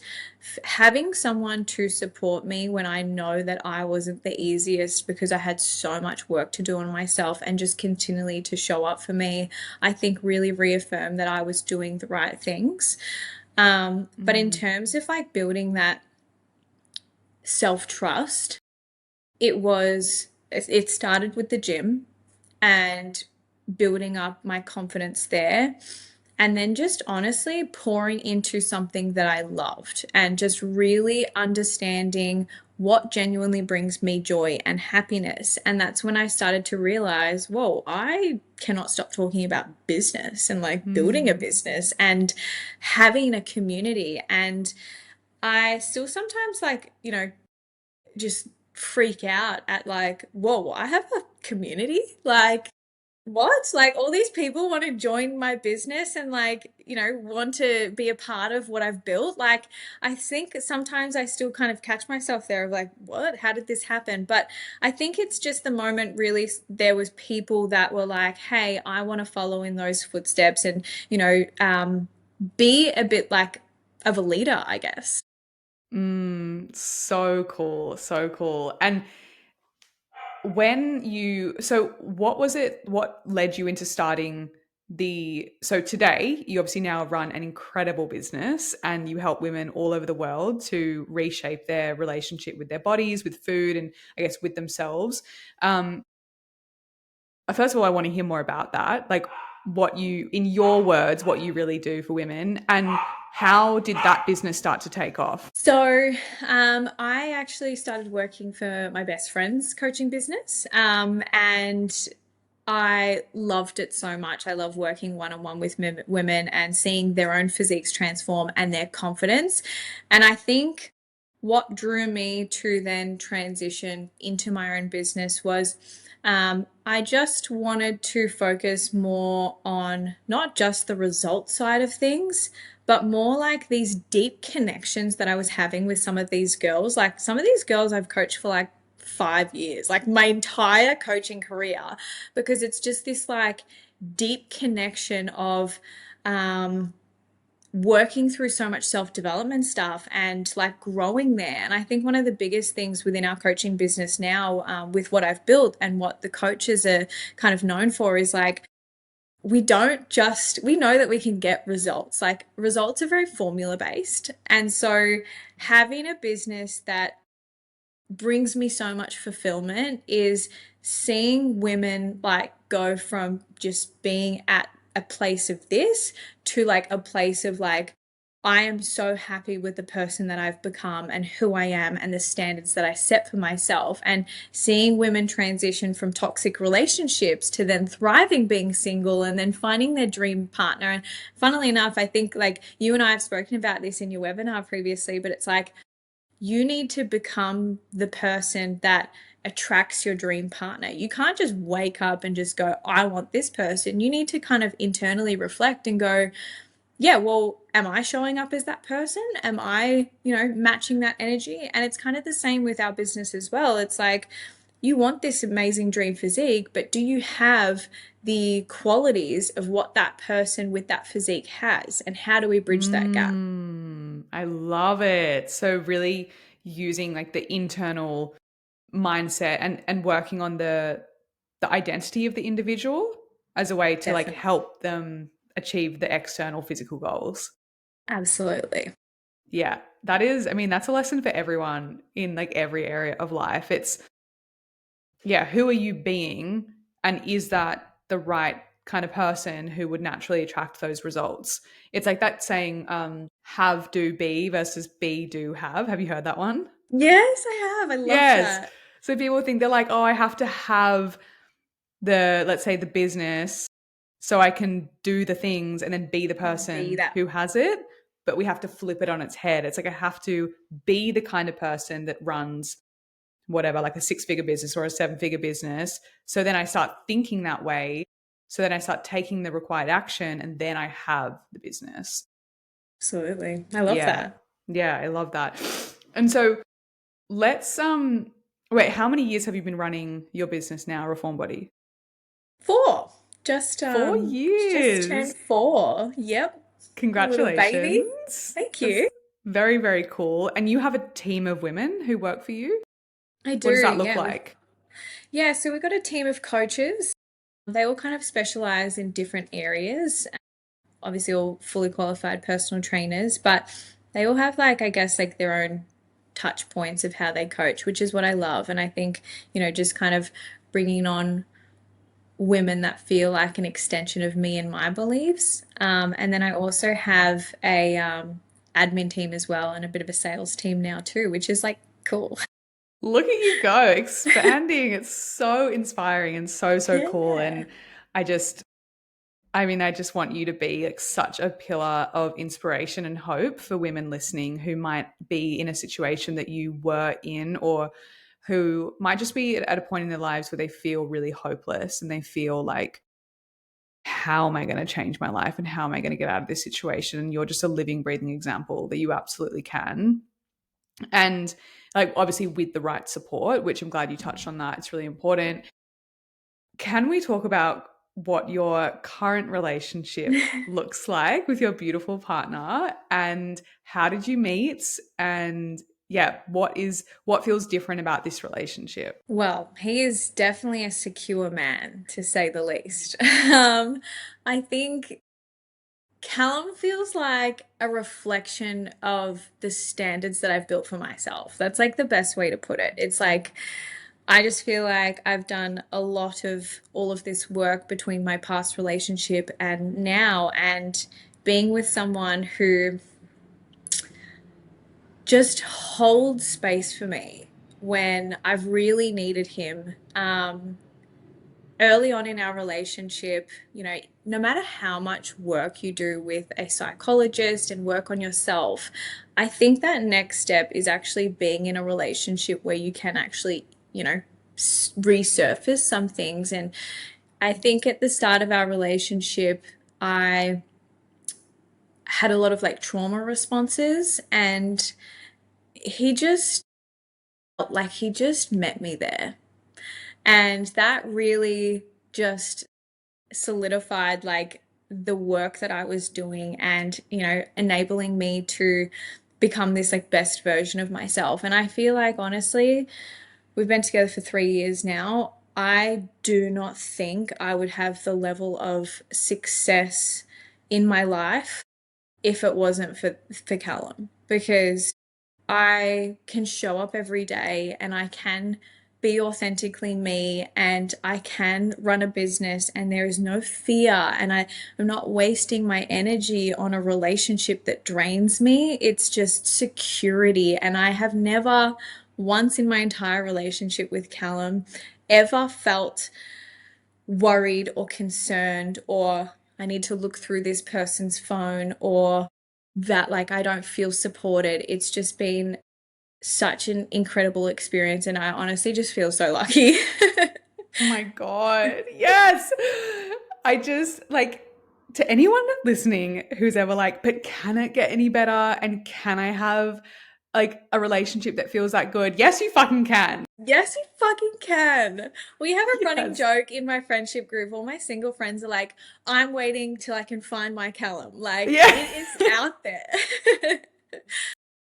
having someone to support me when I know that I wasn't the easiest because I had so much work to do on myself, and just continually to show up for me, I think really reaffirmed that I was doing the right things. But in Mm. terms of like building that self trust, it started with the gym and building up my confidence there. And then just honestly pouring into something that I loved and just really understanding what genuinely brings me joy and happiness. And that's when I started to realize, whoa, I cannot stop talking about business and like building a Mm. business and having a community. And I still sometimes like, just freak out at like, whoa, I have a community? Like, what? Like, all these people want to join my business and like, want to be a part of what I've built. Like, I think sometimes I still kind of catch myself there of like, what? How did this happen? But I think it's just the moment really there was people that were like, hey, I want to follow in those footsteps and, be a bit like of a leader, I guess. So cool, so cool. And so what was it, what led you into starting so today you obviously now run an incredible business and you help women all over the world to reshape their relationship with their bodies, with food, and I guess with themselves. Um, First of all, I want to hear more about that. Like in your words, what you really do for women, and how did that business start to take off? So, I actually started working for my best friend's coaching business, and I loved it so much. I love working one on one with women and seeing their own physiques transform and their confidence. And I think what drew me to then transition into my own business was I just wanted to focus more on not just the result side of things, but more like these deep connections that I was having with some of these girls. Like some of these girls I've coached for like 5 years, like my entire coaching career, because it's just this like deep connection of um, working through so much self development stuff and like growing there. And I think one of the biggest things within our coaching business now, with what I've built and what the coaches are kind of known for, is like, we know that we can get results. Like, results are very formula based. And so, having a business that brings me so much fulfillment is seeing women like go from just being at a place of this to like a place of like, I am so happy with the person that I've become and who I am and the standards that I set for myself. And seeing women transition from toxic relationships to then thriving being single and then finding their dream partner. And funnily enough, I think like you and I have spoken about this in your webinar previously, but it's like you need to become the person that attracts your dream partner. You can't just wake up and just go, I want this person. You need to kind of internally reflect and go, yeah, well, am I showing up as that person? Am I, matching that energy? And it's kind of the same with our business as well. It's like, you want this amazing dream physique, but do you have the qualities of what that person with that physique has? And how do we bridge that gap? I love it. So really using like the internal mindset and working on the identity of the individual as a way to like Definitely. help them achieve the external physical goals. Absolutely. Yeah, that is, I mean, that's a lesson for everyone in like every area of life. It's, yeah, who are you being? And is that the right kind of person who would naturally attract those results? It's like that saying, have, do, be versus be, do, have. Have you heard that one? Yes, I have. I love Yes. that. So people think they're like, oh, I have to have let's say the business so I can do the things and then be the Be person that. who has it. But we have to flip it on its head. It's like I have to be the kind of person that runs whatever, like a 6-figure business or a 7-figure business. So then I start thinking that way. So then I start taking the required action and then I have the business. Absolutely. I love Yeah. that. Yeah, I love that. And so let's wait, how many years have you been running your business now, Reform Body? Four. Just Four just turned years. four. Yep. A little baby. Congratulations. Thank That's you. very, very cool. And you have a team of women who work for you? I What does do. that look Yeah. like? So we've got a team of coaches. They all kind of specialize in different areas. Obviously all fully qualified personal trainers, but they all have like I guess like their own touch points of how they coach, which is what I love. And I think, just kind of bringing on women that feel like an extension of me and my beliefs. And then I also have a admin team as well and a bit of a sales team now too, which is like cool. Look at you go, expanding. It's so inspiring and so, so cool. Yeah. And I just, I mean, I just want you to be like such a pillar of inspiration and hope for women listening who might be in a situation that you were in, or who might just be at a point in their lives where they feel really hopeless and they feel like, how am I going to change my life and how am I going to get out of this situation? And you're just a living, breathing example that you absolutely can. And like, obviously, with the right support, which I'm glad you touched on that, it's really important. Can we talk about what your current relationship looks like with your beautiful partner, and how did you meet, and yeah, what feels different about this relationship? Well, he is definitely a secure man, to say the least. I think Callum feels like a reflection of the standards that I've built for myself. That's like the best way to put it. It's like I just feel like I've done a lot of all of this work between my past relationship and now, and being with someone who just holds space for me when I've really needed him. Early on in our relationship, no matter how much work you do with a psychologist and work on yourself, I think that next step is actually being in a relationship where you can actually, resurface some things. And I think at the start of our relationship, I had a lot of like trauma responses, and he just felt like he just met me there. And that really just solidified like the work that I was doing and, enabling me to become this like best version of myself. And I feel like honestly, we've been together for 3 years now. I do not think I would have the level of success in my life if it wasn't for Callum, because I can show up every day and I can be authentically me and I can run a business and there is no fear and I'm not wasting my energy on a relationship that drains me. It's just security. And I have never once in my entire relationship with Callum ever felt worried or concerned or I need to look through this person's phone or that like I don't feel supported. It's just been such an incredible experience and I honestly just feel so lucky. Oh my God. Yes. I just like, to anyone listening who's ever like, but can it get any better? And can I have like a relationship that feels that good? Yes, you fucking can. Yes, you fucking can. We have a running Yes. joke in my friendship group. All my single friends are like, I'm waiting till I can find my Callum. Like, Yeah. it is out there.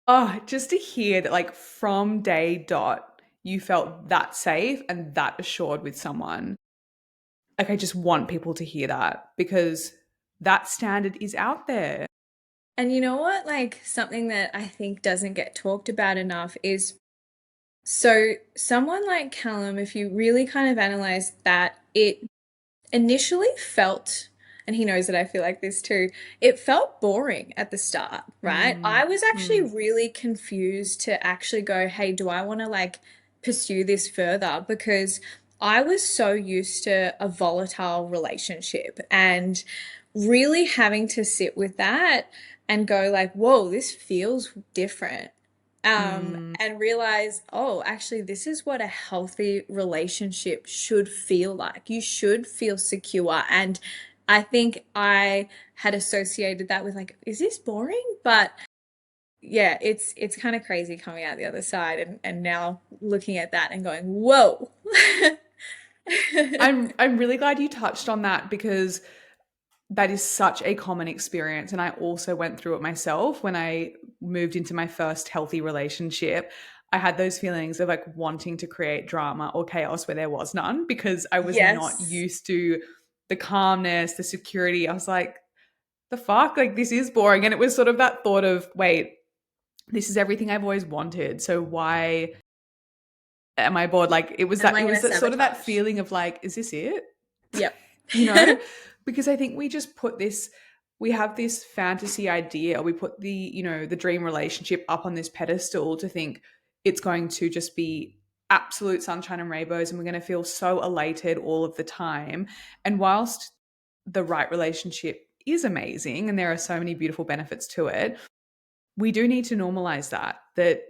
Oh, just to hear that, like, from day dot, you felt that safe and that assured with someone. Like, I just want people to hear that because that standard is out there. And you know what? Like, something that I think doesn't get talked about enough is so someone like Callum, if you really kind of analyze that, it initially felt, and he knows that I feel like this too, it felt boring at the start, right? Mm, I was actually mm, really confused to actually go, hey, do I want to like pursue this further? Because I was so used to a volatile relationship and really having to sit with that and go like, whoa, this feels different. mm, And realize, oh, actually, this is what a healthy relationship should feel like. You should feel secure and I think I had associated that with like, is this boring? But yeah, it's kind of crazy coming out the other side and now looking at that and going, whoa. I'm really glad you touched on that because that is such a common experience. And I also went through it myself when I moved into my first healthy relationship. I had those feelings of like wanting to create drama or chaos where there was none because I was not Yes. used to the calmness, the security. I was like, the fuck? Like, this is boring. And it was sort of that thought of, wait, this is everything I've always wanted. So why am I bored? Like, Am it I going was to that sort of that sabotage? feeling of like, is this it? Yep. You know, because I think we just put this, we have this fantasy idea, we put the, you know, the dream relationship up on this pedestal to think it's going to just be absolute sunshine and rainbows and we're going to feel so elated all of the time. And whilst the right relationship is amazing and there are so many beautiful benefits to it, we do need to normalize that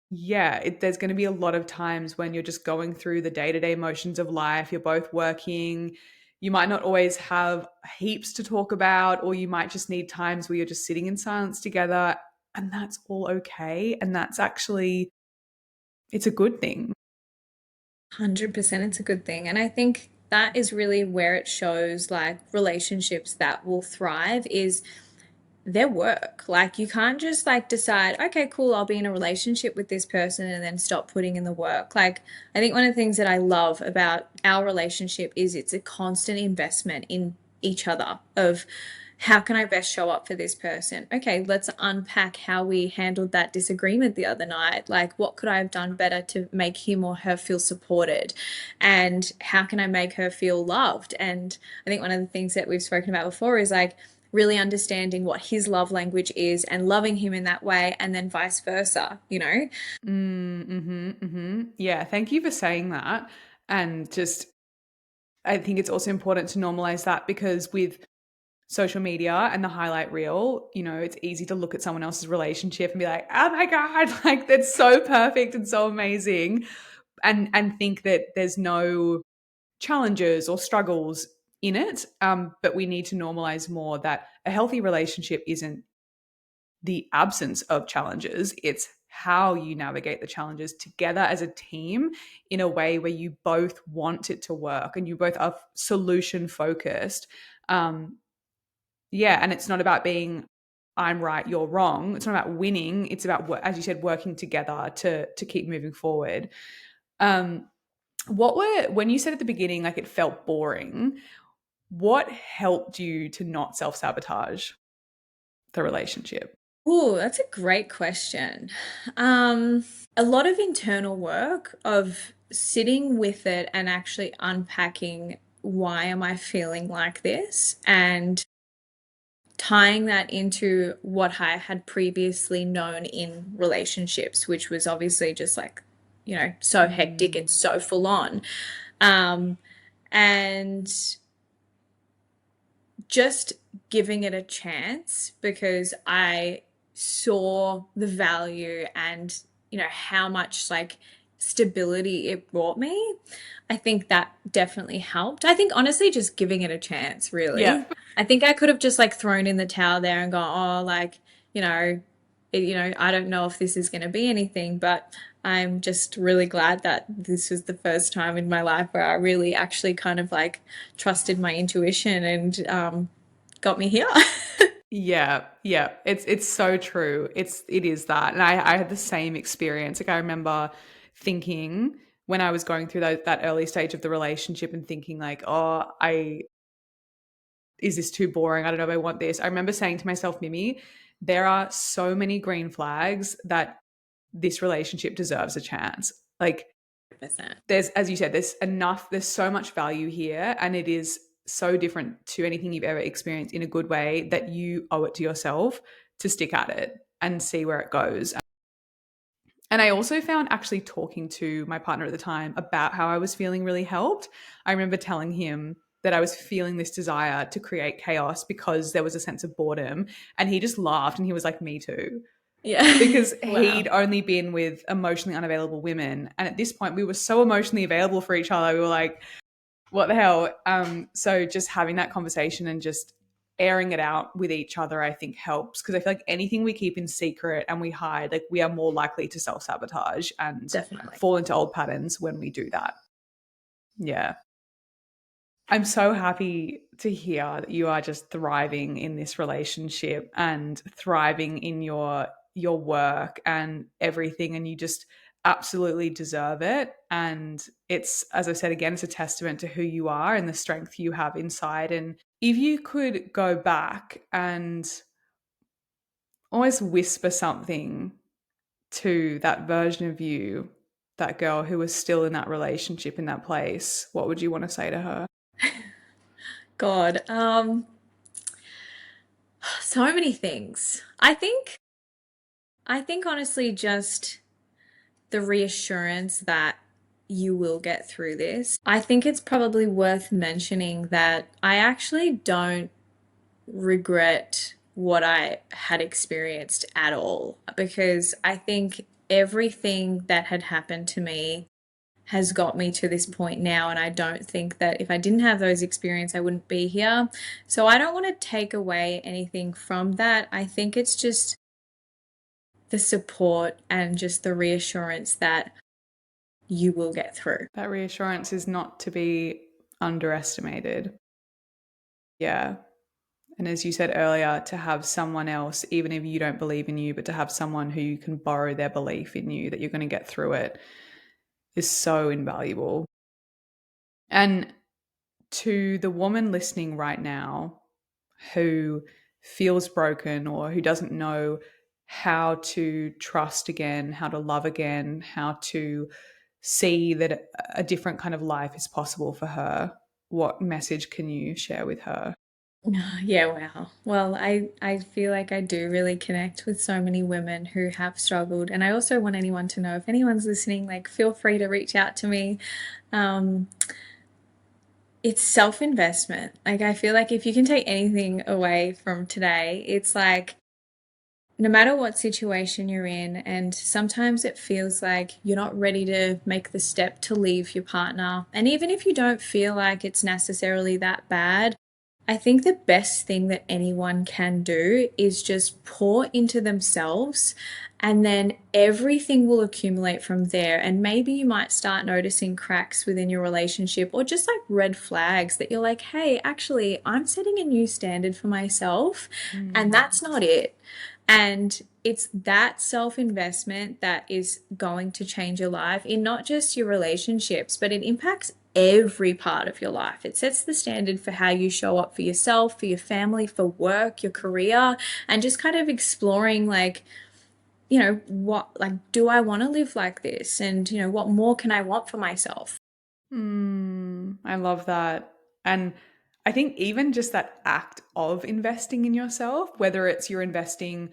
yeah, there's going to be a lot of times when you're just going through the day-to-day motions of life, you're both working, you might not always have heaps to talk about, or you might just need times where you're just sitting in silence together, and that's all okay, and that's actually, it's a good thing. 100% it's a good thing. And I think that is really where it shows like relationships that will thrive is their work. Like you can't just like decide, okay, cool, I'll be in a relationship with this person and then stop putting in the work. Like I think one of the things that I love about our relationship is it's a constant investment in each other of how can I best show up for this person? Okay, let's unpack how we handled that disagreement the other night. Like, what could I have done better to make him or her feel supported? And how can I make her feel loved? And I think one of the things that we've spoken about before is like, really understanding what his love language is and loving him in that way, and then vice versa, you know? Yeah, thank you for saying that. And just, I think it's also important to normalize that because with social media and the highlight reel, you know, it's easy to look at someone else's relationship and be like, oh my God, like that's so perfect and so amazing. And think that there's no challenges or struggles in it. But we need to normalize more that a healthy relationship isn't the absence of challenges, it's how you navigate the challenges together as a team in a way where you both want it to work and you both are solution focused. Um, yeah, and it's not about being I'm right, you're wrong. It's not about winning. It's about, as you said, working together to keep moving forward. Um, what were when you said at the beginning like it felt boring? What helped you to not self sabotage the relationship? Oh, that's a great question. A lot of internal work of sitting with it and actually unpacking why am I feeling like this and tying that into what I had previously known in relationships, which was obviously just like, so hectic and Mm, so full on. Um, and just giving it a chance because I saw the value and, how much like stability it brought me. I think that definitely helped. I think honestly, just giving it a chance, yeah, really. I think I could have just like thrown in the towel there and gone, oh, like, you know, I don't know if this is going to be anything, but I'm just really glad that this was the first time in my life where I really actually kind of like trusted my intuition and got me here. yeah, yeah. It's so true. It is that, and I had the same experience. Like I remember thinking when I was going through that early stage of the relationship and thinking like, oh, I is this too boring? I don't know if I want this. I remember saying to myself, Mimi, there are so many green flags that this relationship deserves a chance. Like there's, as you said, there's so much value here, and it is so different to anything you've ever experienced in a good way that you owe it to yourself to stick at it and see where it goes. And I also found actually talking to my partner at the time about how I was feeling really helped. I remember telling him that I was feeling this desire to create chaos because there was a sense of boredom. And he just laughed and he was like, me too. Yeah. Because Wow. he'd only been with emotionally unavailable women. And at this point, we were so emotionally available for each other. We were like, What the hell? So just having that conversation and just airing it out with each other, I think helps, because I feel like anything we keep in secret and we hide, like we are more likely to self-sabotage and Definitely. fall into old patterns when we do that. Yeah. I'm so happy to hear that you are just thriving in this relationship and thriving in your work and everything, and you just absolutely deserve it. And it's, as I said again, it's a testament to who you are and the strength you have inside. And if you could go back and almost whisper something to that version of you, that girl who was still in that relationship in that place, what would you want to say to her? God, so many things. I think honestly just the reassurance that you will get through this. I think it's probably worth mentioning that I actually don't regret what I had experienced at all, because I think everything that had happened to me has got me to this point now, and I don't think that if I didn't have those experiences I wouldn't be here. So I don't want to take away anything from that. I think it's just the support and just the reassurance that you will get through. That reassurance is not to be underestimated. Yeah. And as you said earlier, to have someone else, even if you don't believe in you, but to have someone who you can borrow their belief in you that you're going to get through it is so invaluable. And to the woman listening right now who feels broken or who doesn't know how to trust again, how to love again, how to see that a different kind of life is possible for her, what message can you share with her? Yeah, wow. Well, I feel like I do really connect with so many women who have struggled. And I also want anyone to know, if anyone's listening, like feel free to reach out to me. Um, it's self-investment. Like I feel like if you can take anything away from today, it's like no matter what situation you're in, and sometimes it feels like you're not ready to make the step to leave your partner. And even if you don't feel like it's necessarily that bad, I think the best thing that anyone can do is just pour into themselves, and then everything will accumulate from there. And maybe you might start noticing cracks within your relationship, or just like red flags that you're like, hey, actually, I'm setting a new standard for myself, and Mm. that's not it. And it's that self investment that is going to change your life in not just your relationships, but it impacts every part of your life. It sets the standard for how you show up for yourself, for your family, for work, your career, and just kind of exploring like, what, like, do I want to live like this? And, what more can I want for myself? I love that. And I think even just that act of investing in yourself, whether it's you're investing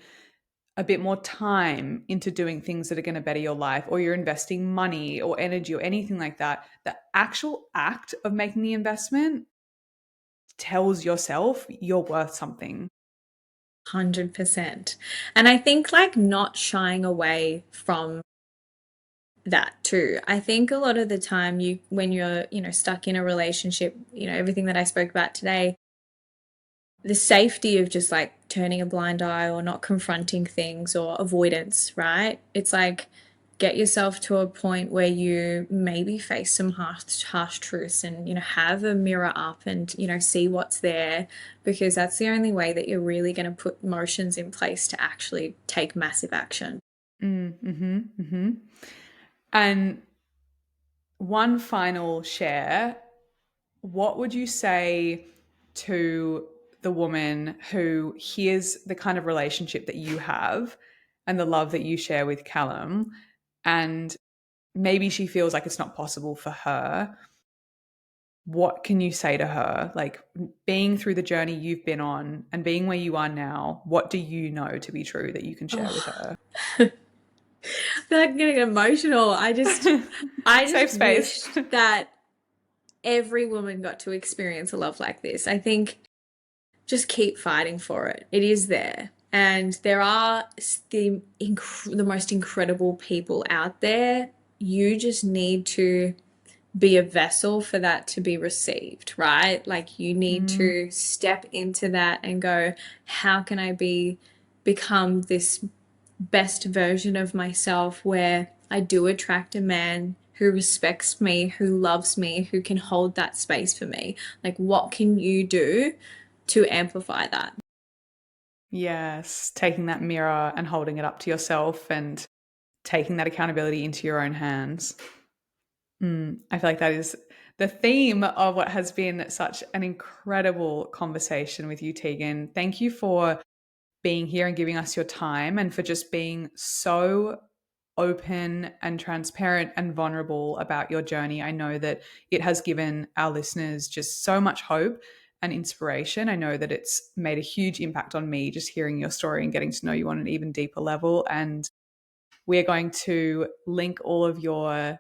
a bit more time into doing things that are going to better your life, or you're investing money or energy or anything like that, the actual act of making the investment tells yourself you're worth something. 100%. And I think like not shying away from that too. I think a lot of the time when you're, stuck in a relationship, everything that I spoke about today, the safety of just like turning a blind eye or not confronting things or avoidance, right? It's like get yourself to a point where you maybe face some harsh truths, and have a mirror up and see what's there, because that's the only way that you're really going to put motions in place to actually take massive action. Mm-hmm, mm-hmm. And one final share, what would you say to the woman who hears the kind of relationship that you have and the love that you share with Callum, and maybe she feels like it's not possible for her? What can you say to her? Like, being through the journey you've been on and being where you are now, what do you know to be true that you can share with Oh, her? I feel like I'm getting emotional. I just Safe space. wish that every woman got to experience a love like this. I think just keep fighting for it. It is there. And there are the most incredible people out there. You just need to be a vessel for that to be received, right? Like you need to step into that and go, how can I become this best version of myself where I do attract a man who respects me, who loves me, who can hold that space for me? Like, what can you do to amplify that? Yes, taking that mirror and holding it up to yourself and taking that accountability into your own hands. I feel like that is the theme of what has been such an incredible conversation with you, Teagan. Thank you for being here and giving us your time and for just being so open and transparent and vulnerable about your journey. I know that it has given our listeners just so much hope and inspiration. I know that it's made a huge impact on me just hearing your story and getting to know you on an even deeper level. And we're going to link all of your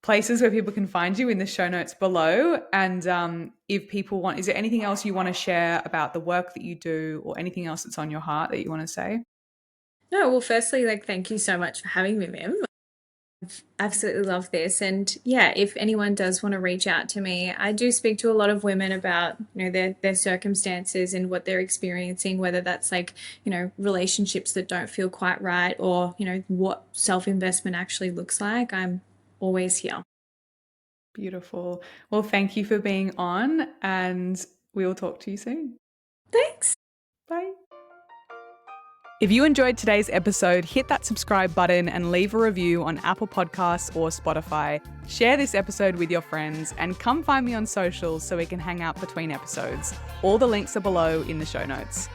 places where people can find you in the show notes below. And if people want, is there anything else you want to share about the work that you do or anything else that's on your heart that you want to say? No, well, firstly, like, thank you so much for having me, Mim. Absolutely love this. And yeah, if anyone does want to reach out to me, I do speak to a lot of women about, their circumstances and what they're experiencing, whether that's like, relationships that don't feel quite right, or, what self-investment actually looks like. I'm always here. Beautiful. Well, thank you for being on, and we will talk to you soon. Thanks. Bye. If you enjoyed today's episode, hit that subscribe button and leave a review on Apple Podcasts or Spotify. Share this episode with your friends and come find me on socials so we can hang out between episodes. All the links are below in the show notes.